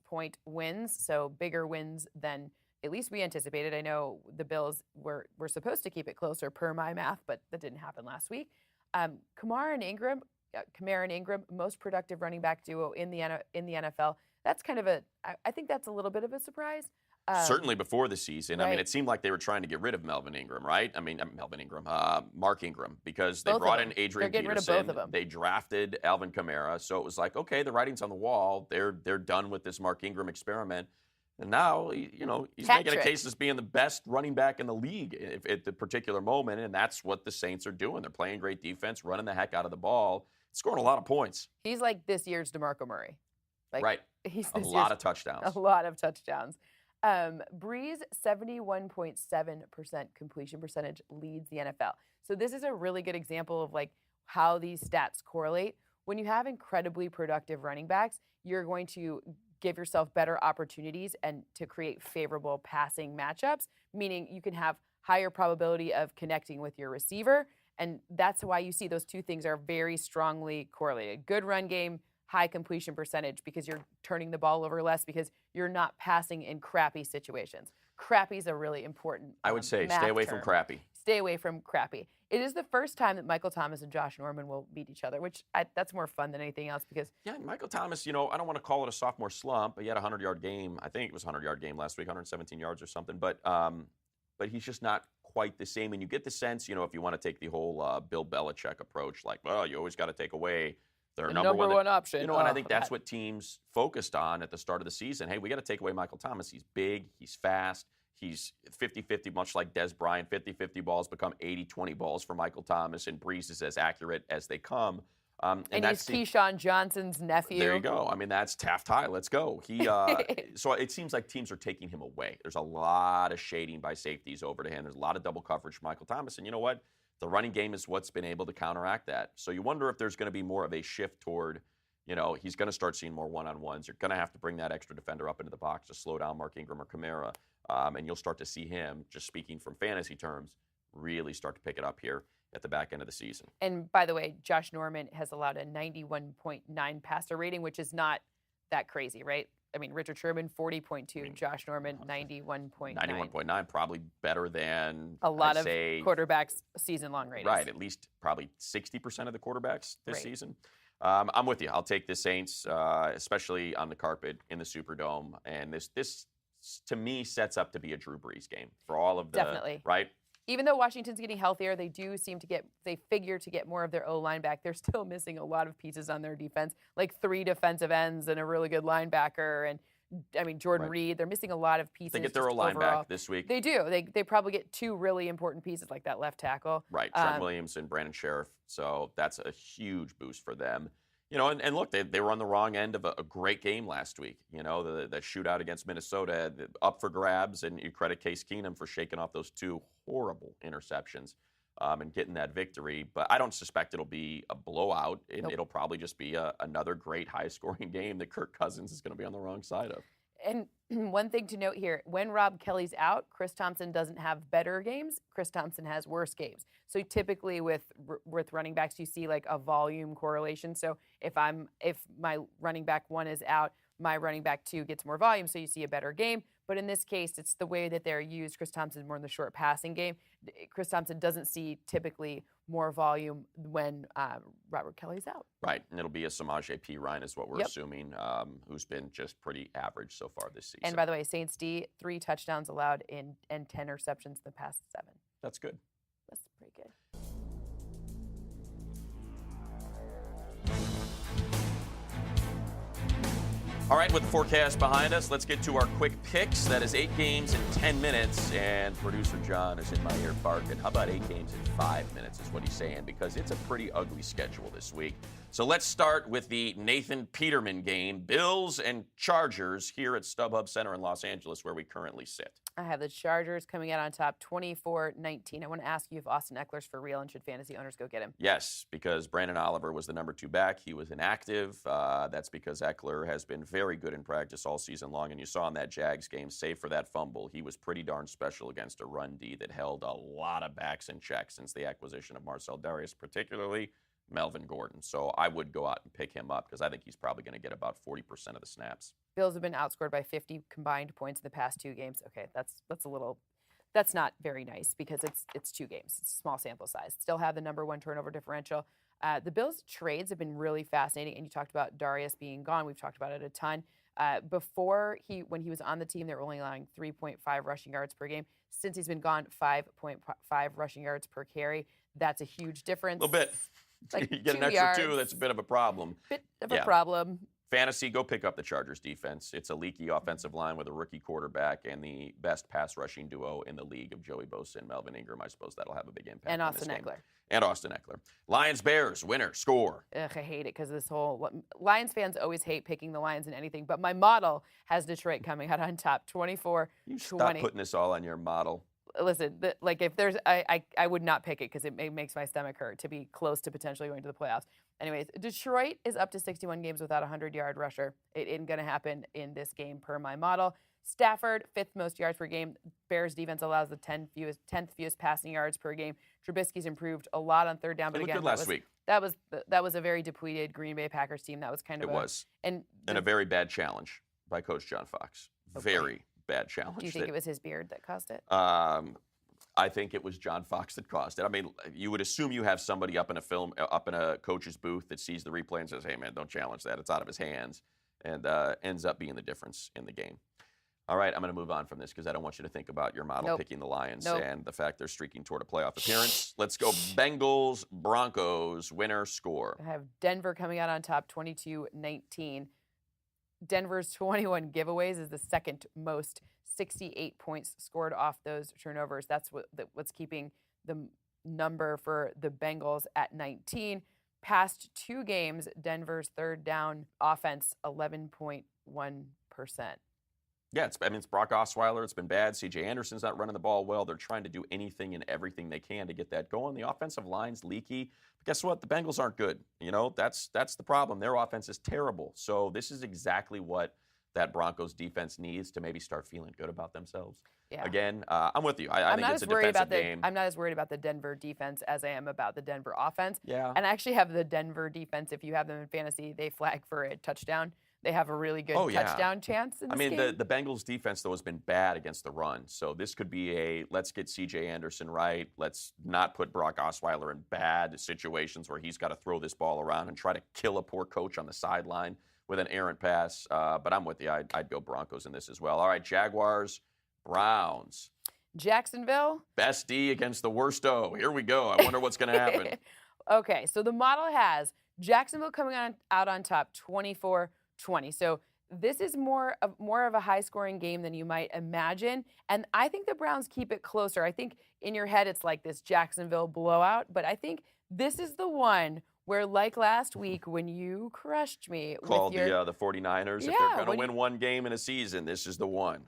point wins, so bigger wins than at least we anticipated. I know the Bills were supposed to keep it closer per my math, but that didn't happen last week. Kamara and Ingram, most productive running back duo in the NFL. That's kind of I think that's a little bit of a surprise. Certainly before the season. Right. I mean, it seemed like they were trying to get rid of Mark Ingram, because they Both brought of in them. Adrian They're getting rid of Peterson. both of them. They drafted Alvin Kamara. So it was like, okay, the writing's on the wall. They're done with this Mark Ingram experiment. And now, he's making a case as being the best running back in the league at the particular moment. And that's what the Saints are doing. They're playing great defense, running the heck out of the ball, scoring a lot of points. He's like this year's DeMarco Murray. Right. He's a lot of touchdowns. A lot of touchdowns. Breeze, 71.7% completion percentage, leads the NFL. So this is a really good example of like how these stats correlate. When you have incredibly productive running backs, you're going to give yourself better opportunities and to create favorable passing matchups, meaning you can have higher probability of connecting with your receiver. And that's why you see those 2 things are very strongly correlated. Good run game, high completion percentage, because you're turning the ball over less because you're not passing in crappy situations. Crappy is a really important I would say stay away from crappy. Stay away from crappy. It is the first time that Michael Thomas and Josh Norman will beat each other, which that's more fun than anything else because... Yeah, Michael Thomas, I don't want to call it a sophomore slump, but he had a 100-yard game. I think it was a 100-yard game last week, 117 yards or something. But he's just not quite the same. And you get the sense, if you want to take the whole Bill Belichick approach, like, well, you always got to take away their number one option. And I think that's what teams focused on at the start of the season. Hey, we got to take away Michael Thomas. He's big, he's fast, he's 50-50, much like Des Bryant. 50-50 balls become 80-20 balls for Michael Thomas, and Breeze is as accurate as they come. And he's Keyshawn Johnson's nephew. There you go. I mean, that's Taft High. Let's go. So it seems like teams are taking him away. There's a lot of shading by safeties over to him. There's a lot of double coverage for Michael Thomas. And you know what? The running game is what's been able to counteract that. So you wonder if there's going to be more of a shift toward, he's going to start seeing more one-on-ones. You're going to have to bring that extra defender up into the box to slow down Mark Ingram or Kamara. And you'll start to see him, just speaking from fantasy terms, really start to pick it up here at the back end of the season. And by the way, Josh Norman has allowed a 91.9 passer rating, which is not that crazy, right? I mean, Richard Sherman, 40.2. Josh Norman, 91.9. 91.9, probably better than a lot of quarterbacks' season-long ratings. Right, at least probably 60% of the quarterbacks this season. I'm with you. I'll take the Saints, especially on the carpet in the Superdome. And this to me, sets up to be a Drew Brees game for all of the... Definitely. Right? Even though Washington's getting healthier, they figure to get more of their O-line back. They're still missing a lot of pieces on their defense, like 3 defensive ends and a really good linebacker. And, Jordan Reed, they're missing a lot of pieces. They get their O-line back this week. They do. They probably get 2 really important pieces like that left tackle. Right, Trent Williams and Brandon Sheriff. So that's a huge boost for them. And look, they were on the wrong end of a great game last week. The shootout against Minnesota, up for grabs, and you credit Case Keenum for shaking off those 2 horrible interceptions. and getting that victory. But I don't suspect it'll be a blowout. It'll probably just be another great high-scoring game that Kirk Cousins is going to be on the wrong side of. And one thing to note here, when Rob Kelly's out, Chris Thompson doesn't have better games. Chris Thompson has worse games. So typically with running backs, you see like a volume correlation. So if my running back 1 is out, my running back 2 gets more volume, so you see a better game. But in this case, it's the way that they're used. Chris Thompson more in the short passing game. Chris Thompson doesn't see typically more volume when Robert Kelly's out. Right, and it'll be a Samaje Perine is what we're assuming, who's been just pretty average so far this season. And by the way, Saints D, 3 touchdowns allowed and 10 receptions in the past 7. That's good. That's pretty good. All right, with the forecast behind us, let's get to our quick picks. That is 8 games in 10 minutes, and producer John is in my ear barking. How about 8 games in 5 minutes is what he's saying, because it's a pretty ugly schedule this week. So let's start with the Nathan Peterman game, Bills and Chargers here at StubHub Center in Los Angeles, where we currently sit. I have the Chargers coming out on top 24-19. I want to ask you if Austin Eckler's for real and should fantasy owners go get him? Yes, because Brandon Oliver was the number 2 back. He was inactive. That's because Eckler has been very good in practice all season long. And you saw in that Jags game, save for that fumble, he was pretty darn special against a run D that held a lot of backs in check since the acquisition of Marcel Darius, particularly Melvin Gordon. So I would go out and pick him up because I think he's probably going to get about 40% of the snaps. Bills have been outscored by 50 combined points in the past 2 games. Okay, that's not very nice because it's 2 games. It's a small sample size. Still have the number 1 turnover differential. The Bills trades have been really fascinating, and you talked about Darius being gone. We've talked about it a ton. When he was on the team, they were only allowing 3.5 rushing yards per game. Since he's been gone, 5.5 rushing yards per carry. That's a huge difference. A little bit. Like you get an 2 extra yards. 2, that's a bit of a problem. Bit of a problem. Fantasy, go pick up the Chargers defense. It's a leaky offensive line with a rookie quarterback and the best pass rushing duo in the league of Joey Bosa and Melvin Ingram. I suppose that'll have a big impact. And on Austin this game. Eckler. And Austin Eckler. Lions-Bears, winner, score. Ugh, I hate it because this whole Lions fans always hate picking the Lions in anything. But my model has Detroit coming out on top, 24-20. You stop putting this all on your model. Listen, if there's, I would not pick it because it makes my stomach hurt to be close to potentially going to the playoffs. Anyways, Detroit is up to 61 games without a 100-yard rusher. It isn't going to happen in this game per my model. Stafford, 5th most yards per game. Bears defense allows the 10th fewest passing yards per game. Trubisky's improved a lot on 3rd down, but again, good last week. That was a very depleted Green Bay Packers team. That was kind of and a very bad challenge by Coach John Fox. Okay. Very bad challenge. Do you think it was his beard that caused it? I think it was John Fox that caused it. I mean, you would assume you have somebody up in a coach's booth that sees the replay and says, "Hey, man, don't challenge that. It's out of his hands," and ends up being the difference in the game. All right, I'm going to move on from this because I don't want you to think about your model picking the Lions and the fact they're streaking toward a playoff appearance. Let's go Bengals, Broncos, winner, score. I have Denver coming out on top, 22-19. Denver's 21 giveaways is the 2nd most, 68 points scored off those turnovers. That's what's keeping the number for the Bengals at 19. Past 2 games, Denver's 3rd down offense, 11.1%. Yeah, it's Brock Osweiler. It's been bad. C.J. Anderson's not running the ball well. They're trying to do anything and everything they can to get that going. The offensive line's leaky. But guess what? The Bengals aren't good. You know, that's the problem. Their offense is terrible. So this is exactly what that Broncos defense needs to maybe start feeling good about themselves. Yeah. Again, I'm with you. I think it's a defensive game. I'm not as worried about the Denver defense as I am about the Denver offense. Yeah. And I actually have the Denver defense. If you have them in fantasy, they flag for a touchdown. They have a really good touchdown chance in this game. The Bengals defense, though, has been bad against the run. So this could be let's get C.J. Anderson right. Let's not put Brock Osweiler in bad situations where he's got to throw this ball around and try to kill a poor coach on the sideline with an errant pass. But I'm with you. I'd go Broncos in this as well. All right, Jaguars, Browns. Jacksonville. Best D against the worst O. Here we go. I wonder what's going to happen. Okay, so the model has Jacksonville coming out on top, 24-20. So this is more of a high-scoring game than you might imagine. And I think the Browns keep it closer. I think in your head it's like this Jacksonville blowout. But I think this is the one where, like last week when you crushed me. Called the 49ers. If they're going to win one game in a season, this is the one.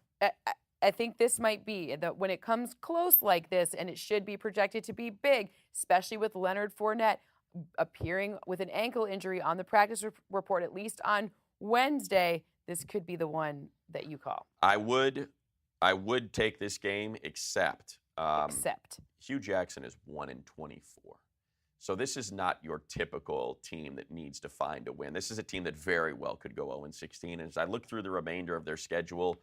I think this might be that when it comes close like this, and it should be projected to be big, especially with Leonard Fournette appearing with an ankle injury on the practice report, at least on Wednesday, this could be the one that you call. I would take this game, except Hugh Jackson is 1-24. So this is not your typical team that needs to find a win. This is a team that very well could go 0-16. And as I look through the remainder of their schedule,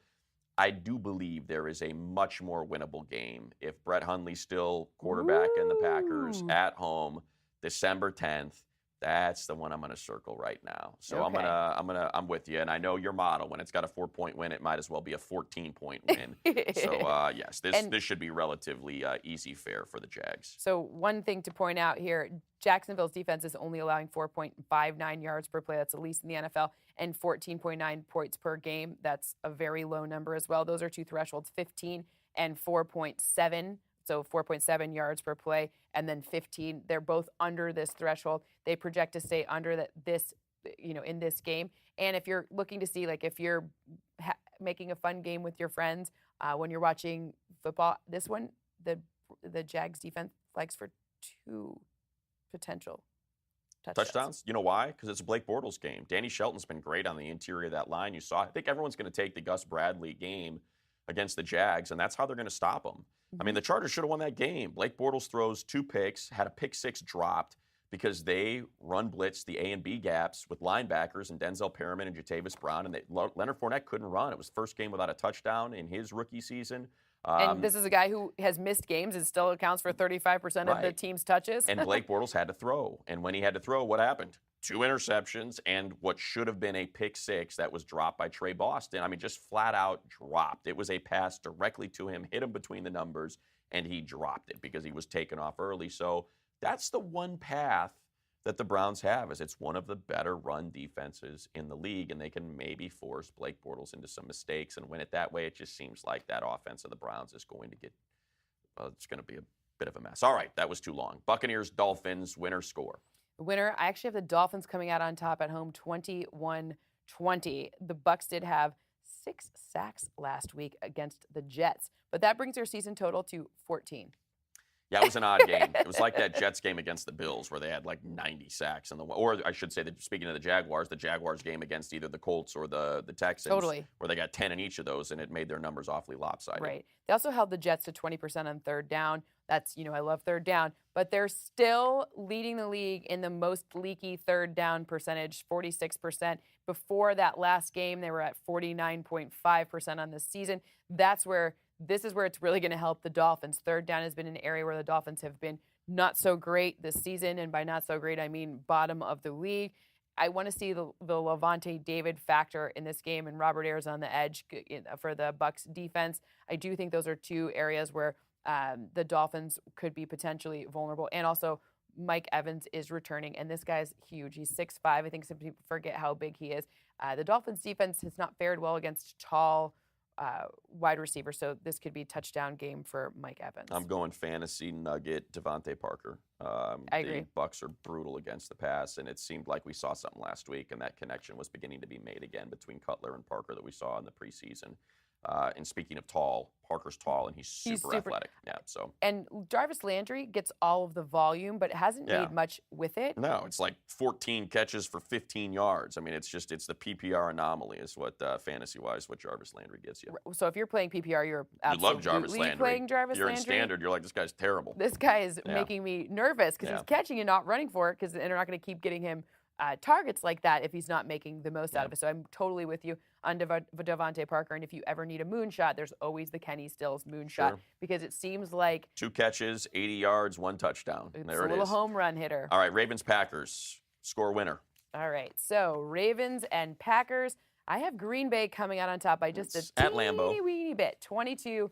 I do believe there is a much more winnable game if Brett Hundley's still quarterback in the Packers at home, December 10th. That's the one I'm going to circle right now. So Okay. I'm with you. And I know your model. When it's got a 4-point win, it might as well be a 14-point win. So yes, this should be relatively easy fare for the Jags. So one thing to point out here, Jacksonville's defense is only allowing 4.59 yards per play. That's the least in the NFL, and 14.9 points per game. That's a very low number as well. Those are two thresholds, 15 and 4.7. So 4.7 yards per play, and then 15. They're both under this threshold. They project to stay under this, in this game. And if you're looking to see, like, if you're making a fun game with your friends when you're watching football, this one, the Jags defense flags for 2 potential touchdowns. You know why? Because it's a Blake Bortles game. Danny Shelton's been great on the interior of that line. You saw. I think everyone's going to take the Gus Bradley game against the Jags, and that's how they're going to stop them. I mean, the Chargers should have won that game. Blake Bortles throws 2 picks, had a pick 6 dropped because they run blitz the A and B gaps with linebackers and Denzel Perriman and Jatavis Brown, and Leonard Fournette couldn't run. It was first game without a touchdown in his rookie season. And this is a guy who has missed games and still accounts for 35% of the team's touches. And Blake Bortles had to throw. And when he had to throw, what happened? 2 interceptions and what should have been a pick 6 that was dropped by Trey Boston. I mean, just flat out dropped. It was a pass directly to him, hit him between the numbers, and he dropped it because he was taken off early. So that's the one path that the Browns have, is it's one of the better run defenses in the league, and they can maybe force Blake Bortles into some mistakes and win it that way. It just seems like that offense of the Browns is going to get, it's going to be a bit of a mess. All right, that was too long. Buccaneers, Dolphins, winner score. Winner, I actually have the Dolphins coming out on top at home 21-20. The Bucs did have 6 sacks last week against the Jets, but that brings their season total to 14. Yeah, it was an odd game. It was like that Jets game against the Bills where they had like 90 sacks or I should say that, speaking of the Jaguars game against either the Colts or the Texans, Totally. Where they got 10 in each of those, and it made their numbers awfully lopsided. Right. They also held the Jets to 20% on third down. That's, I love third down, but they're still leading the league in the most leaky third down percentage, 46%. Before that last game, they were at 49.5% on the season. This is where it's really going to help the Dolphins. Third down has been an area where the Dolphins have been not so great this season, and by not so great, I mean bottom of the league. I want to see the Levante David factor in this game, and Robert Ayers on the edge for the Bucs defense. I do think those are 2 areas where the Dolphins could be potentially vulnerable. And also, Mike Evans is returning, and this guy's huge. He's 6'5". I think some people forget how big he is. The Dolphins defense has not fared well against tall wide receiver, so this could be a touchdown game for Mike Evans. I'm going fantasy nugget Devontae Parker. I agree. The Bucs are brutal against the pass, and it seemed like we saw something last week, and that connection was beginning to be made again between Cutler and Parker that we saw in the preseason. And speaking of tall, Parker's tall, and he's super athletic. Yeah, so. And Jarvis Landry gets all of the volume, but hasn't made much with it. No, it's like 14 catches for 15 yards. I mean, it's the PPR anomaly is what, fantasy-wise, what Jarvis Landry gets you. So if you're playing PPR, you're absolutely you love Jarvis Landry. Playing Jarvis you're Landry. In standard, you're like, this guy's terrible. This guy is making me nervous because he's catching and not running for it, and they're not going to keep getting him targets like that if he's not making the most out of it. So I'm totally with you on Devontae Parker. And if you ever need a moonshot, there's always the Kenny Stills moonshot because it seems like 2 catches, 80 yards, 1 touchdown. It's there a little home run hitter. All right, Ravens-Packers. Score winner. All right, so Ravens and Packers. I have Green Bay coming out on top by just a teeny-weeny bit, 22-21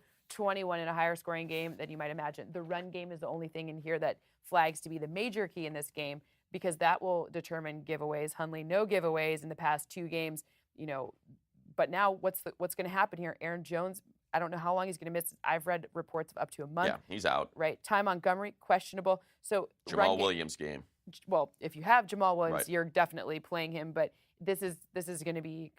in a higher scoring game than you might imagine. The run game is the only thing in here that flags to be the major key in this game, because that will determine giveaways. Hundley, no giveaways in the past 2 games, But now what's going to happen here? Aaron Jones, I don't know how long he's going to miss. I've read reports of up to a month. Yeah, he's out. Right. Ty Montgomery, questionable. So Jamal Williams game. Well, if you have Jamal Williams, you're definitely playing him. But this is going to be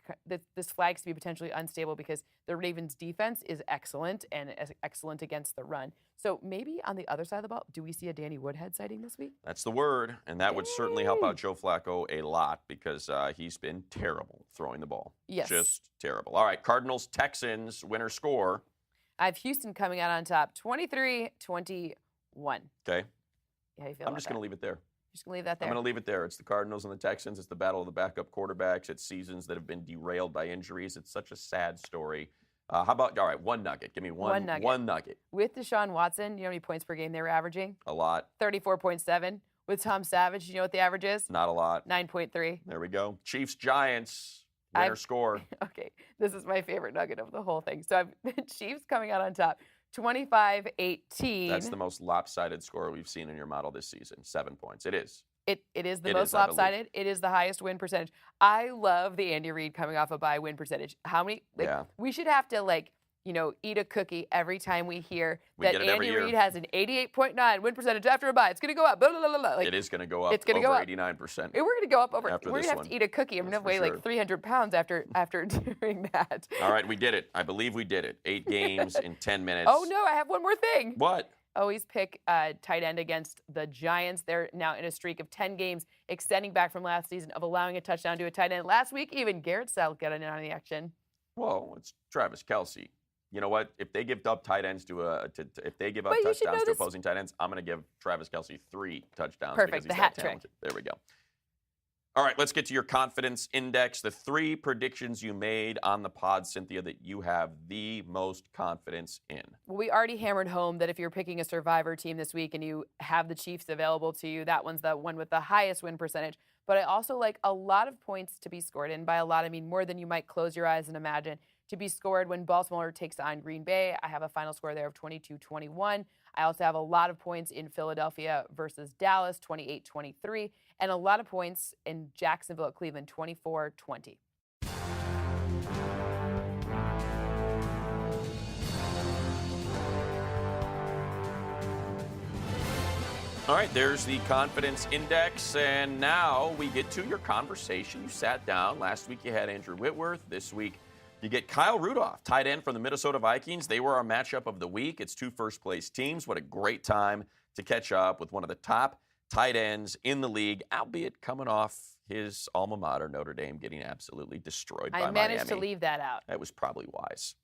this flag to be potentially unstable because the Ravens' defense is excellent and excellent against the run. So maybe on the other side of the ball, do we see a Danny Woodhead sighting this week? That's the word, and that would certainly help out Joe Flacco a lot because he's been terrible throwing the ball. Yes. Just terrible. All right, Cardinals-Texans, winner score. I have Houston coming out on top, 23-21. Okay. How do you feel I'm just going to leave it there. Just going to leave that there? I'm going to leave it there. It's the Cardinals and the Texans. It's the battle of the backup quarterbacks. It's seasons that have been derailed by injuries. It's such a sad story. How about, all right, one nugget. Give me one nugget. One nugget. With Deshaun Watson, you know how many points per game they were averaging? A lot. 34.7. With Tom Savage, you know what the average is? Not a lot. 9.3. There we go. Chiefs-Giants, winner score. Okay, this is my favorite nugget of the whole thing. So I've the Chiefs coming out on top, 25-18. That's the most lopsided score we've seen in your model this season, 7 points. It is. It is the most lopsided. It is the highest win percentage. I love the Andy Reid coming off a bye win percentage. How many? We should have to eat a cookie every time we hear that Andy Reid has an 88.9 win percentage after a bye. It's going to go up. Blah, blah, blah, blah. It is going to go up. It's going to go up 89%. We're going to go up over. After we're going to have to eat a cookie. I'm going to weigh like 300 pounds after doing that. All right, we did it. I believe we did it. 8 games in 10 minutes. Oh no, I have one more thing. What? Always pick tight end against the Giants. They're now in a streak of 10 games, extending back from last season of allowing a touchdown to a tight end. Last week, even Garrett Sell got in on the action. Well, it's Travis Kelce. You know what? If they give up tight ends if they give up touchdowns to opposing tight ends, I'm going to give Travis Kelce 3 touchdowns. Perfect. Because he's the hat talented. trick. There we go. All right, let's get to your confidence index. The 3 predictions you made on the pod, Cynthia, that you have the most confidence in. Well, we already hammered home that if you're picking a survivor team this week and you have the Chiefs available to you, that one's the one with the highest win percentage. But I also like a lot of points to be scored. And by a lot, I mean more than you might close your eyes and imagine. To be scored when Baltimore takes on Green Bay. I have a final score there of 22-21. I also have a lot of points in Philadelphia versus Dallas, 28-23, and a lot of points in Jacksonville at Cleveland, 24-20. All right, there's the confidence index, and now we get to your conversation. You sat down. Last week you had Andrew Whitworth. This week you get Kyle Rudolph, tight end from the Minnesota Vikings. They were our matchup of the week. It's 2 first-place teams. What a great time to catch up with one of the top tight ends in the league, albeit coming off his alma mater, Notre Dame, getting absolutely destroyed by Miami. I managed to leave that out. That was probably wise.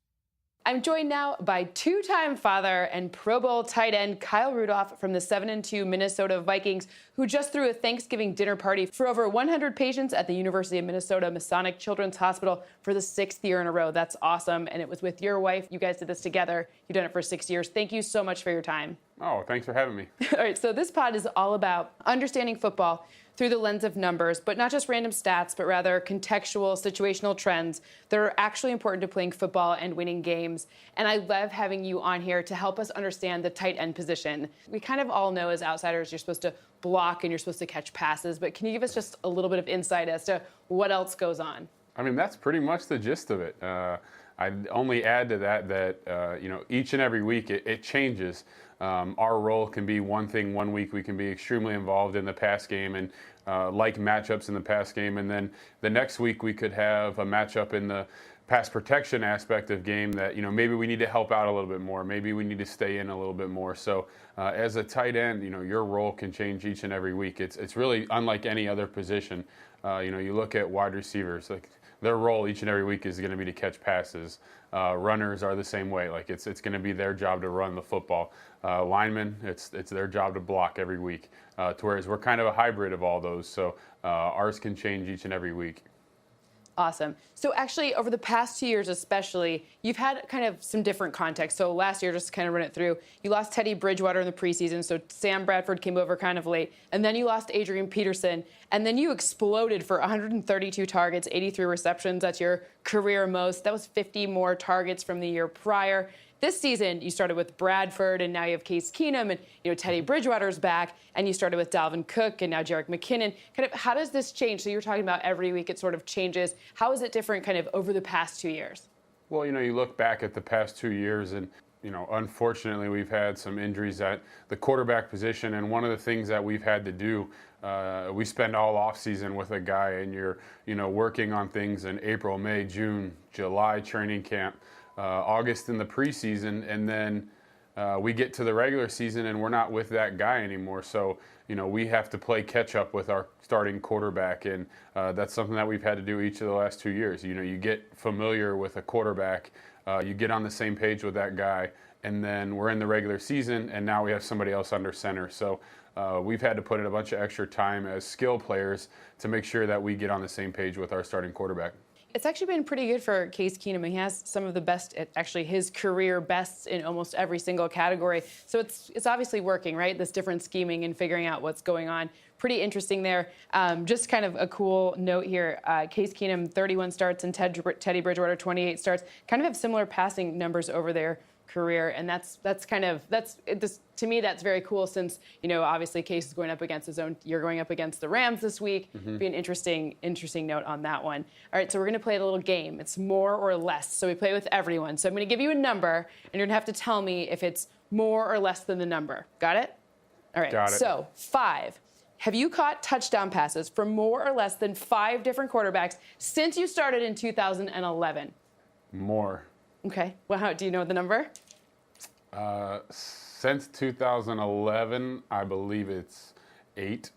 I'm joined now by 2-time father and Pro Bowl tight end Kyle Rudolph from the 7-2 Minnesota Vikings, who just threw a Thanksgiving dinner party for over 100 patients at the University of Minnesota Masonic Children's Hospital for the 6th year in a row. That's awesome. And it was with your wife. You guys did this together. You've done it for 6 years. Thank you so much for your time. Oh, thanks for having me. All right, so this pod is all about understanding football through the lens of numbers, but not just random stats, but rather contextual, situational trends that are actually important to playing football and winning games. And I love having you on here to help us understand the tight end position. We kind of all know as outsiders you're supposed to block and you're supposed to catch passes, but can you give us just a little bit of insight as to what else goes on? I mean, that's pretty much the gist of it. I'd only add to that each and every week it changes. Our role can be one thing one week. We can be extremely involved in the pass game and like matchups in the pass game. And then the next week we could have a matchup in the pass protection aspect of game that, maybe we need to help out a little bit more. Maybe we need to stay in a little bit more. So as a tight end, your role can change each and every week. It's really unlike any other position. You look at wide receivers, like their role each and every week is going to be to catch passes. Runners are the same way. Like it's going to be their job to run the football. Linemen, it's their job to block every week. Whereas we're kind of a hybrid of all those. So ours can change each and every week. Awesome. So actually, over the past 2 years especially, you've had kind of some different contexts. So last year, just to kind of run it through, you lost Teddy Bridgewater in the preseason, so Sam Bradford came over kind of late. And then you lost Adrian Peterson. And then you exploded for 132 targets, 83 receptions. That's your career most. That was 50 more targets from the year prior. This season, you started with Bradford, and now you have Case Keenum, and Teddy Bridgewater's back, and you started with Dalvin Cook, and now Jerick McKinnon. Kind of, how does this change? So you're talking about every week it sort of changes. How is it different kind of over the past 2 years? Well, you look back at the past 2 years, and unfortunately, we've had some injuries at the quarterback position, and one of the things that we've had to do, we spend all off season with a guy, and you're, working on things in April, May, June, July training camp, August in the preseason, and then we get to the regular season and we're not with that guy anymore. So, we have to play catch up with our starting quarterback, and that's something that we've had to do each of the last 2 years. You get familiar with a quarterback. You get on the same page with that guy, and then we're in the regular season, and now we have somebody else under center. So we've had to put in a bunch of extra time as skill players to make sure that we get on the same page with our starting quarterback. It's actually been pretty good for Case Keenum. He has some of the best, actually his career bests in almost every single category. So it's obviously working, right? This different scheming and figuring out what's going on. Pretty interesting there. Just kind of a cool note here. Case Keenum, 31 starts, and Teddy Bridgewater, 28 starts. Kind of have similar passing numbers over their career, and to me that's very cool, since obviously Case is going up against his own. You're going up against the Rams this week. Be an interesting note on that one. All right, so we're going to play a little game. It's more or less. So we play with everyone. So I'm going to give you a number, and you're going to have to tell me if it's more or less than the number. Got it? All right. Got it. So 5. Have you caught touchdown passes from more or less than 5 different quarterbacks since you started in 2011? More. Okay. Well, do you know the number? Since 2011, I believe it's 8.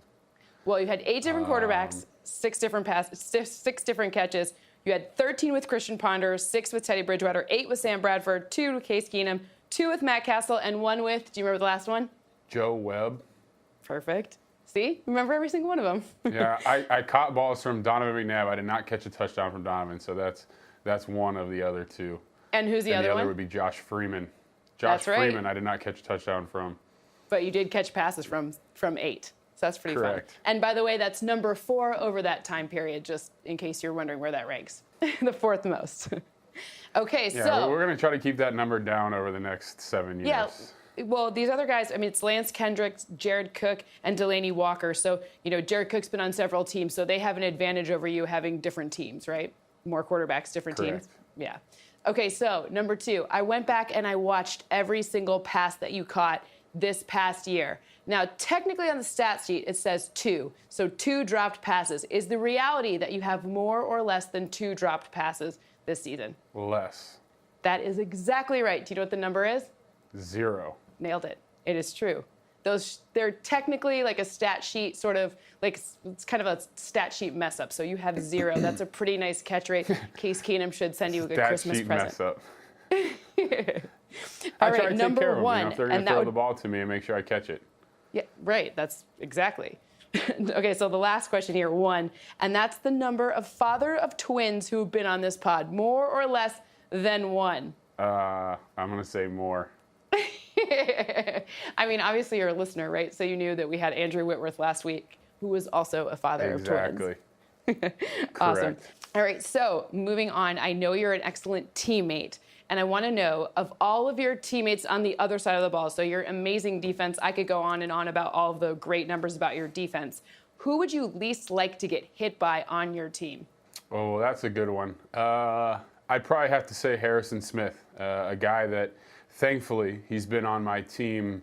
Well, you had 8 different quarterbacks, 6 different passes, 6 different catches. You had 13 with Christian Ponder, 6 with Teddy Bridgewater, 8 with Sam Bradford, 2 with Case Keenum, 2 with Matt Castle, and 1 with, do you remember the last one? Joe Webb. Perfect. See? Remember every single one of them. Yeah, I caught balls from Donovan McNabb. I did not catch a touchdown from Donovan, so that's one of the other 2. And who's the other one? The other would be Josh Freeman. That's right. Freeman, I did not catch a touchdown from. But you did catch passes from 8. So that's pretty Correct. fun. And by the way, that's number 4 over that time period, just in case you're wondering where that ranks. The 4th most. Okay, Yeah, so. we're going to try to keep that number down over the next 7 years. Yeah. Well, these other guys, it's Lance Kendricks, Jared Cook, and Delaney Walker. So, Jared Cook's been on several teams, so they have an advantage over you having different teams, right? More quarterbacks, different Correct. teams. Yeah. Okay, so number 2, I went back and I watched every single pass that you caught this past year. Now, technically on the stat sheet, it says 2. So 2 dropped passes. Is the reality that you have more or less than 2 dropped passes this season? Less. That is exactly right. Do you know what the number is? 0. Nailed it. It is true. They're technically like a stat sheet, sort of like it's kind of a stat sheet mess up. So you have 0. That's a pretty nice catch rate. Case Keenum should send you a good Christmas present. Stat sheet mess up. All I try right, to number take care of them, 1, if they're going to throw the ball to me and make sure I catch it. Yeah, right. That's exactly. Okay, so the last question here, 1, and that's the number of father of twins who have been on this pod, more or less than 1. I'm going to say more. Obviously you're a listener, right? So you knew that we had Andrew Whitworth last week, who was also a father of twins. Exactly. Awesome. All right, so moving on, I know you're an excellent teammate, and I want to know, of all of your teammates on the other side of the ball, so your amazing defense, I could go on and on about all of the great numbers about your defense. Who would you least like to get hit by on your team? Oh, that's a good one. I'd probably have to say Harrison Smith, a guy that, thankfully, he's been on my team.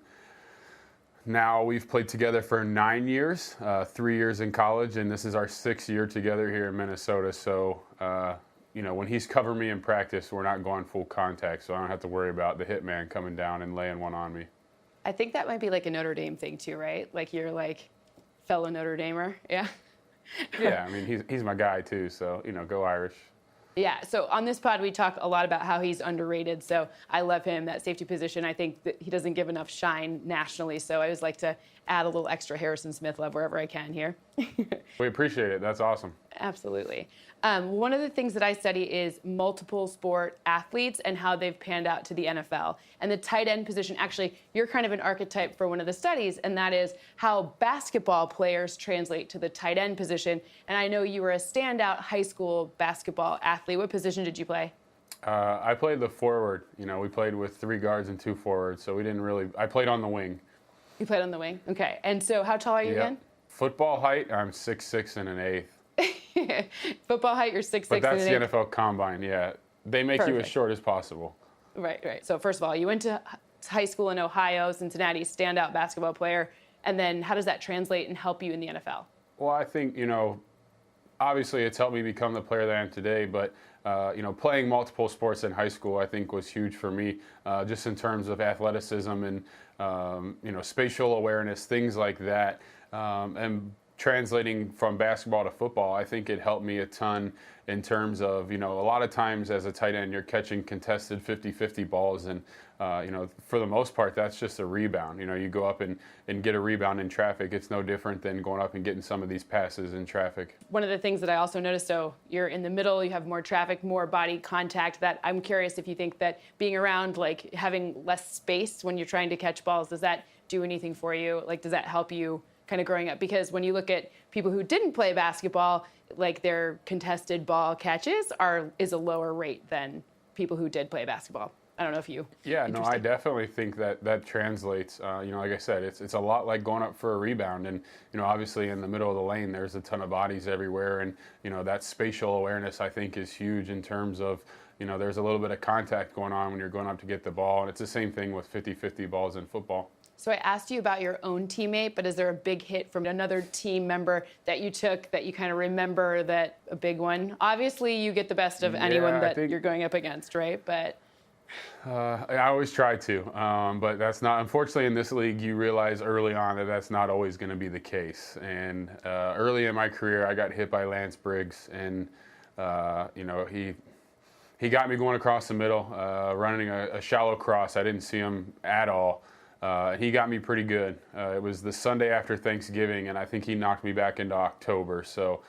Now we've played together for 9 years, 3 years in college, and this is our 6th year together here in Minnesota. So, when he's covering me in practice, we're not going full contact, so I don't have to worry about the hitman coming down and laying one on me. I think that might be like a Notre Dame thing too, right? Like you're like fellow Notre Damer, yeah? Yeah, he's my guy too, so, go Irish. Yeah, so on this pod, we talk a lot about how he's underrated. So I love him, that safety position. I think that he doesn't give enough shine nationally. So I always like to add a little extra Harrison Smith love wherever I can here. We appreciate it. That's awesome. Absolutely. One of the things that I study is multiple sport athletes and how they've panned out to the NFL. And the tight end position, actually, you're kind of an archetype for one of the studies, and that is how basketball players translate to the tight end position. And I know you were a standout high school basketball athlete. What position did you play? I played the forward. We played with 3 guards and 2 forwards, so I played on the wing. You played on the wing? Okay. And so how tall are you again? Football height, I'm 6'6" and an eighth. Football height, you're 6'6". But that's the NFL Combine, yeah. They make you as Perfect. short as possible. Right. So first of all, you went to high school in Ohio, Cincinnati, standout basketball player. And then how does that translate and help you in the NFL? Well, I think, obviously it's helped me become the player that I am today, but playing multiple sports in high school I think was huge for me, just in terms of athleticism and spatial awareness, things like that, and translating from basketball to football. I think it helped me a ton in terms of, a lot of times as a tight end you're catching contested 50-50 balls, and for the most part that's just a rebound. You go up and get a rebound in traffic. It's no different than going up and getting some of these passes in traffic. One of the things that I also noticed, so you're in the middle, you have more traffic, more body contact. That I'm curious if you think that being around, like having less space when you're trying to catch balls, does that do anything for you? Like, does that help you kind of growing up? Because when you look at people who didn't play basketball, like their contested ball catches is a lower rate than people who did play basketball. I don't know if you. Yeah, no, I definitely think that translates. Like I said, it's a lot like going up for a rebound, and obviously in the middle of the lane there's a ton of bodies everywhere, and that spatial awareness I think is huge in terms of there's a little bit of contact going on when you're going up to get the ball, and it's the same thing with 50-50 balls in football. So I asked you about your own teammate, but is there a big hit from another team member that you took that you kind of remember, that a big one? Obviously, you get the best of anyone that you're going up against, right? But I always try to, but that's not. Unfortunately, in this league, you realize early on that that's not always going to be the case. And early in my career, I got hit by Lance Briggs, and he got me going across the middle, running a shallow cross. I didn't see him at all. He got me pretty good. It was the Sunday after Thanksgiving, and I think he knocked me back into October. So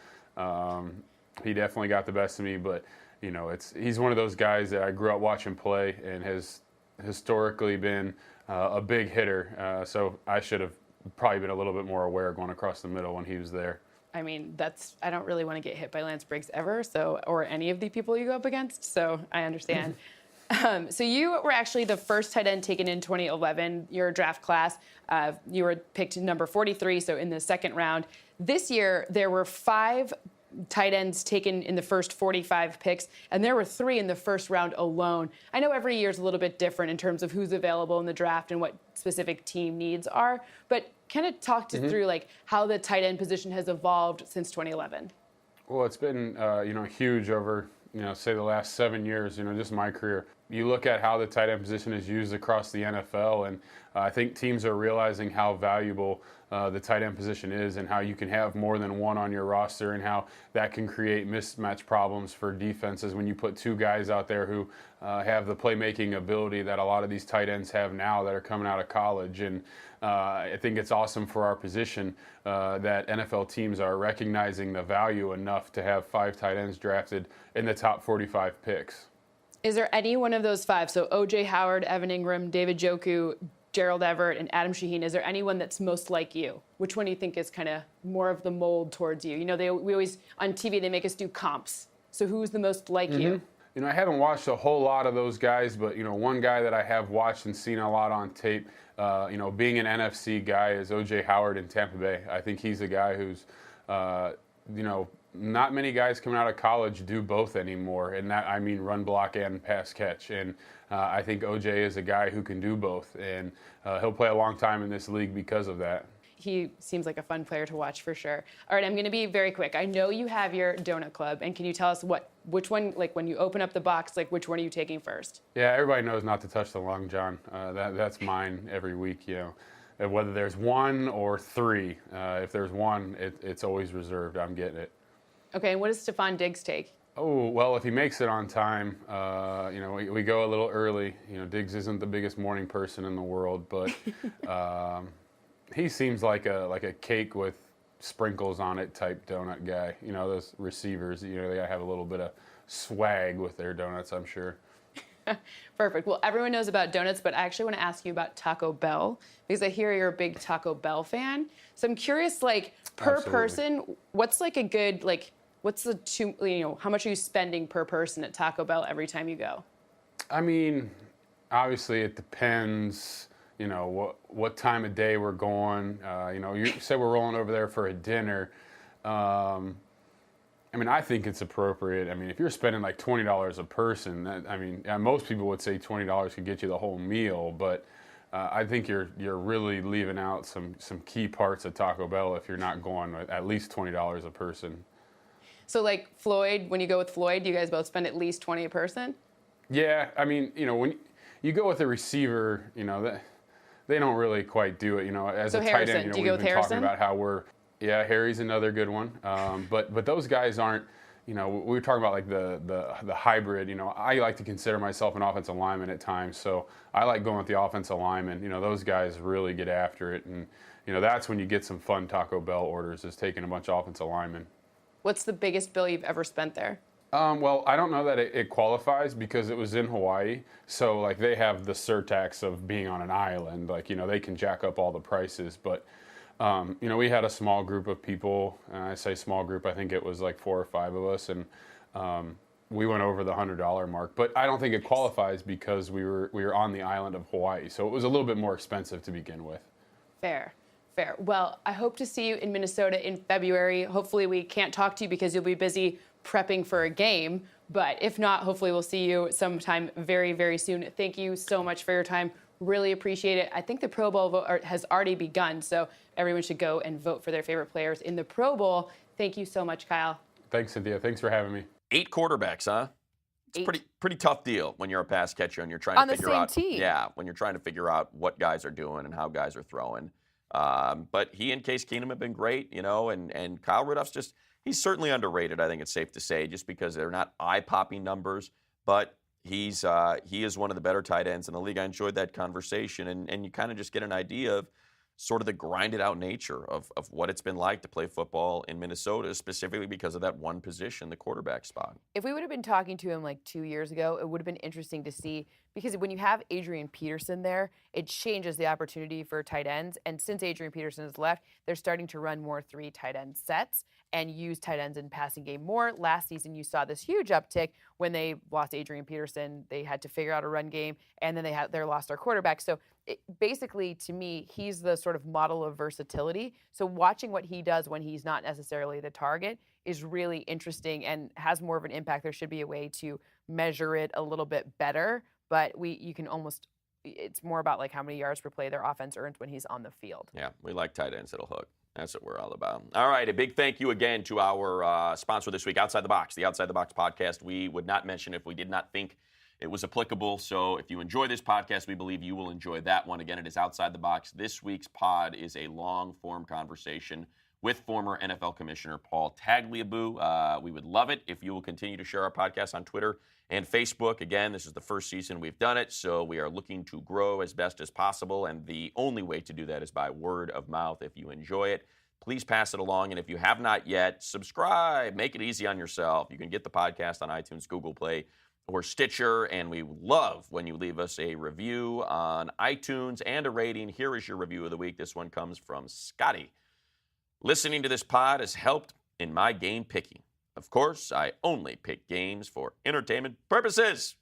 he definitely got the best of me. But he's one of those guys that I grew up watching play and has historically been a big hitter. So I should have probably been a little bit more aware going across the middle when he was there. I mean, I don't really want to get hit by Lance Briggs ever, or any of the people you go up against. So I understand. So you were actually the first tight end taken in 2011, your draft class. You were picked number 43, so in the second round. This year, there were 5 tight ends taken in the first 45 picks, and there were 3 in the first round alone. I know every year is a little bit different in terms of who's available in the draft and what specific team needs are, but kind of talk through like how the tight end position has evolved since 2011. Well, it's been huge over say the last 7 years, just my career. You look at how the tight end position is used across the NFL, and I think teams are realizing how valuable the tight end position is, and how you can have more than one on your roster, and how that can create mismatch problems for defenses when you put 2 guys out there who have the playmaking ability that a lot of these tight ends have now that are coming out of college. And I think it's awesome for our position that NFL teams are recognizing the value enough to have 5 tight ends drafted in the top 45 picks. Is there any one of those 5, so O.J. Howard, Evan Ingram, David Njoku, Gerald Everett, and Adam Shaheen, is there anyone that's most like you? Which one do you think is kind of more of the mold towards you? We always, on TV, they make us do comps. So who's the most like you? I haven't watched a whole lot of those guys, but, one guy that I have watched and seen a lot on tape, being an NFC guy, is O.J. Howard in Tampa Bay. I think he's a guy who's, not many guys coming out of college do both anymore, and that I mean run block and pass catch. And I think OJ is a guy who can do both, and he'll play a long time in this league because of that. He seems like a fun player to watch for sure. All right, I'm going to be very quick. I know you have your donut club, and can you tell us which one, like when you open up the box, like which one are you taking first? Yeah, everybody knows not to touch the Long John. That's mine every week, Whether there's 1 or 3, if there's 1, it's always reserved. I'm getting it. Okay, and what does Stephon Diggs take? Oh, well, if he makes it on time, we go a little early. Diggs isn't the biggest morning person in the world, but he seems like a cake with sprinkles on it type donut guy. Those receivers, they gotta have a little bit of swag with their donuts, I'm sure. Perfect. Well, everyone knows about donuts, but I actually want to ask you about Taco Bell, because I hear you're a big Taco Bell fan. So I'm curious, like, per Absolutely. person, what's like a good, like, what's the how much are you spending per person at Taco Bell every time you go? I mean, obviously it depends, what time of day we're going. You said we're rolling over there for a dinner. I mean, I think it's appropriate. I mean, if you're spending like $20 a person, most people would say $20 could get you the whole meal, but I think you're really leaving out some key parts of Taco Bell if you're not going with at least $20 a person. So like Floyd, when you go with Floyd, do you guys both spend at least 20 a person? Yeah, I mean, when you go with a receiver, they don't really quite do it. As So a Harrison, tight end, do you go we've with been talking Harrison? about how Harry's another good one. But those guys aren't. We were talking about like the hybrid. I like to consider myself an offensive lineman at times, so I like going with the offensive lineman. Those guys really get after it, and that's when you get some fun Taco Bell orders, is taking a bunch of offensive linemen. What's the biggest bill you've ever spent there? Well, I don't know that it qualifies because it was in Hawaii, so like they have the surtax of being on an island. Like they can jack up all the prices, but we had a small group of people. I say small group, I think it was like 4 or 5 of us, and we went over the $100 mark. But I don't think it qualifies because we were on the island of Hawaii, so it was a little bit more expensive to begin with. Fair. Well, I hope to see you in Minnesota in February. Hopefully we can't talk to you because you'll be busy prepping for a game. But if not, hopefully we'll see you sometime very, very soon. Thank you so much for your time. Really appreciate it. I think the Pro Bowl vote has already begun, so everyone should go and vote for their favorite players in the Pro Bowl. Thank you so much, Kyle. Thanks, Cynthia. Thanks for having me. 8 quarterbacks, huh? It's 8. pretty tough deal when you're a pass catcher and you're trying On to the figure same out. team. Yeah, when you're trying to figure out what guys are doing and how guys are throwing. But he and Case Keenum have been great, and Kyle Rudolph's he's certainly underrated, I think it's safe to say, just because they're not eye-popping numbers, but he is one of the better tight ends in the league. I enjoyed that conversation, and you kind of just get an idea of sort of the grinded-out nature of what it's been like to play football in Minnesota, specifically because of that one position, the quarterback spot. If we would have been talking to him like 2 years ago, it would have been interesting to see, because when you have Adrian Peterson there, it changes the opportunity for tight ends. And since Adrian Peterson has left, they're starting to run more 3 tight end sets and use tight ends in passing game more. Last season, you saw this huge uptick when they lost Adrian Peterson. They had to figure out a run game, and then they lost their quarterback. So basically, to me, he's the sort of model of versatility. So watching what he does when he's not necessarily the target is really interesting and has more of an impact. There should be a way to measure it a little bit better, but it's more about like how many yards per play their offense earns when he's on the field. Yeah, we like tight ends that'll hook. That's what we're all about. All right, a big thank you again to our sponsor this week, Outside the Box, the Outside the Box podcast. We would not mention if we did not think it was applicable. So if you enjoy this podcast, we believe you will enjoy that one. Again, it is Outside the Box. This week's pod is a long-form conversation with former NFL Commissioner Paul Tagliabue. We would love it if you will continue to share our podcast on Twitter and Facebook. Again, this is the first season we've done it, so we are looking to grow as best as possible, and the only way to do that is by word of mouth. If you enjoy it, please pass it along, and if you have not yet, subscribe. Make it easy on yourself. You can get the podcast on iTunes, Google Play, or Stitcher, and we love when you leave us a review on iTunes and a rating. Here is your review of the week. This one comes from Scotty. Listening to this pod has helped in my game picking. Of course, I only pick games for entertainment purposes! !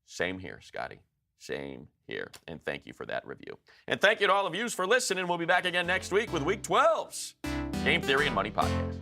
Same here, Scotty. Same here. And thank you for that review. And thank you to all of you for listening. We'll be back again next week with Week 12's Game Theory and Money Podcast.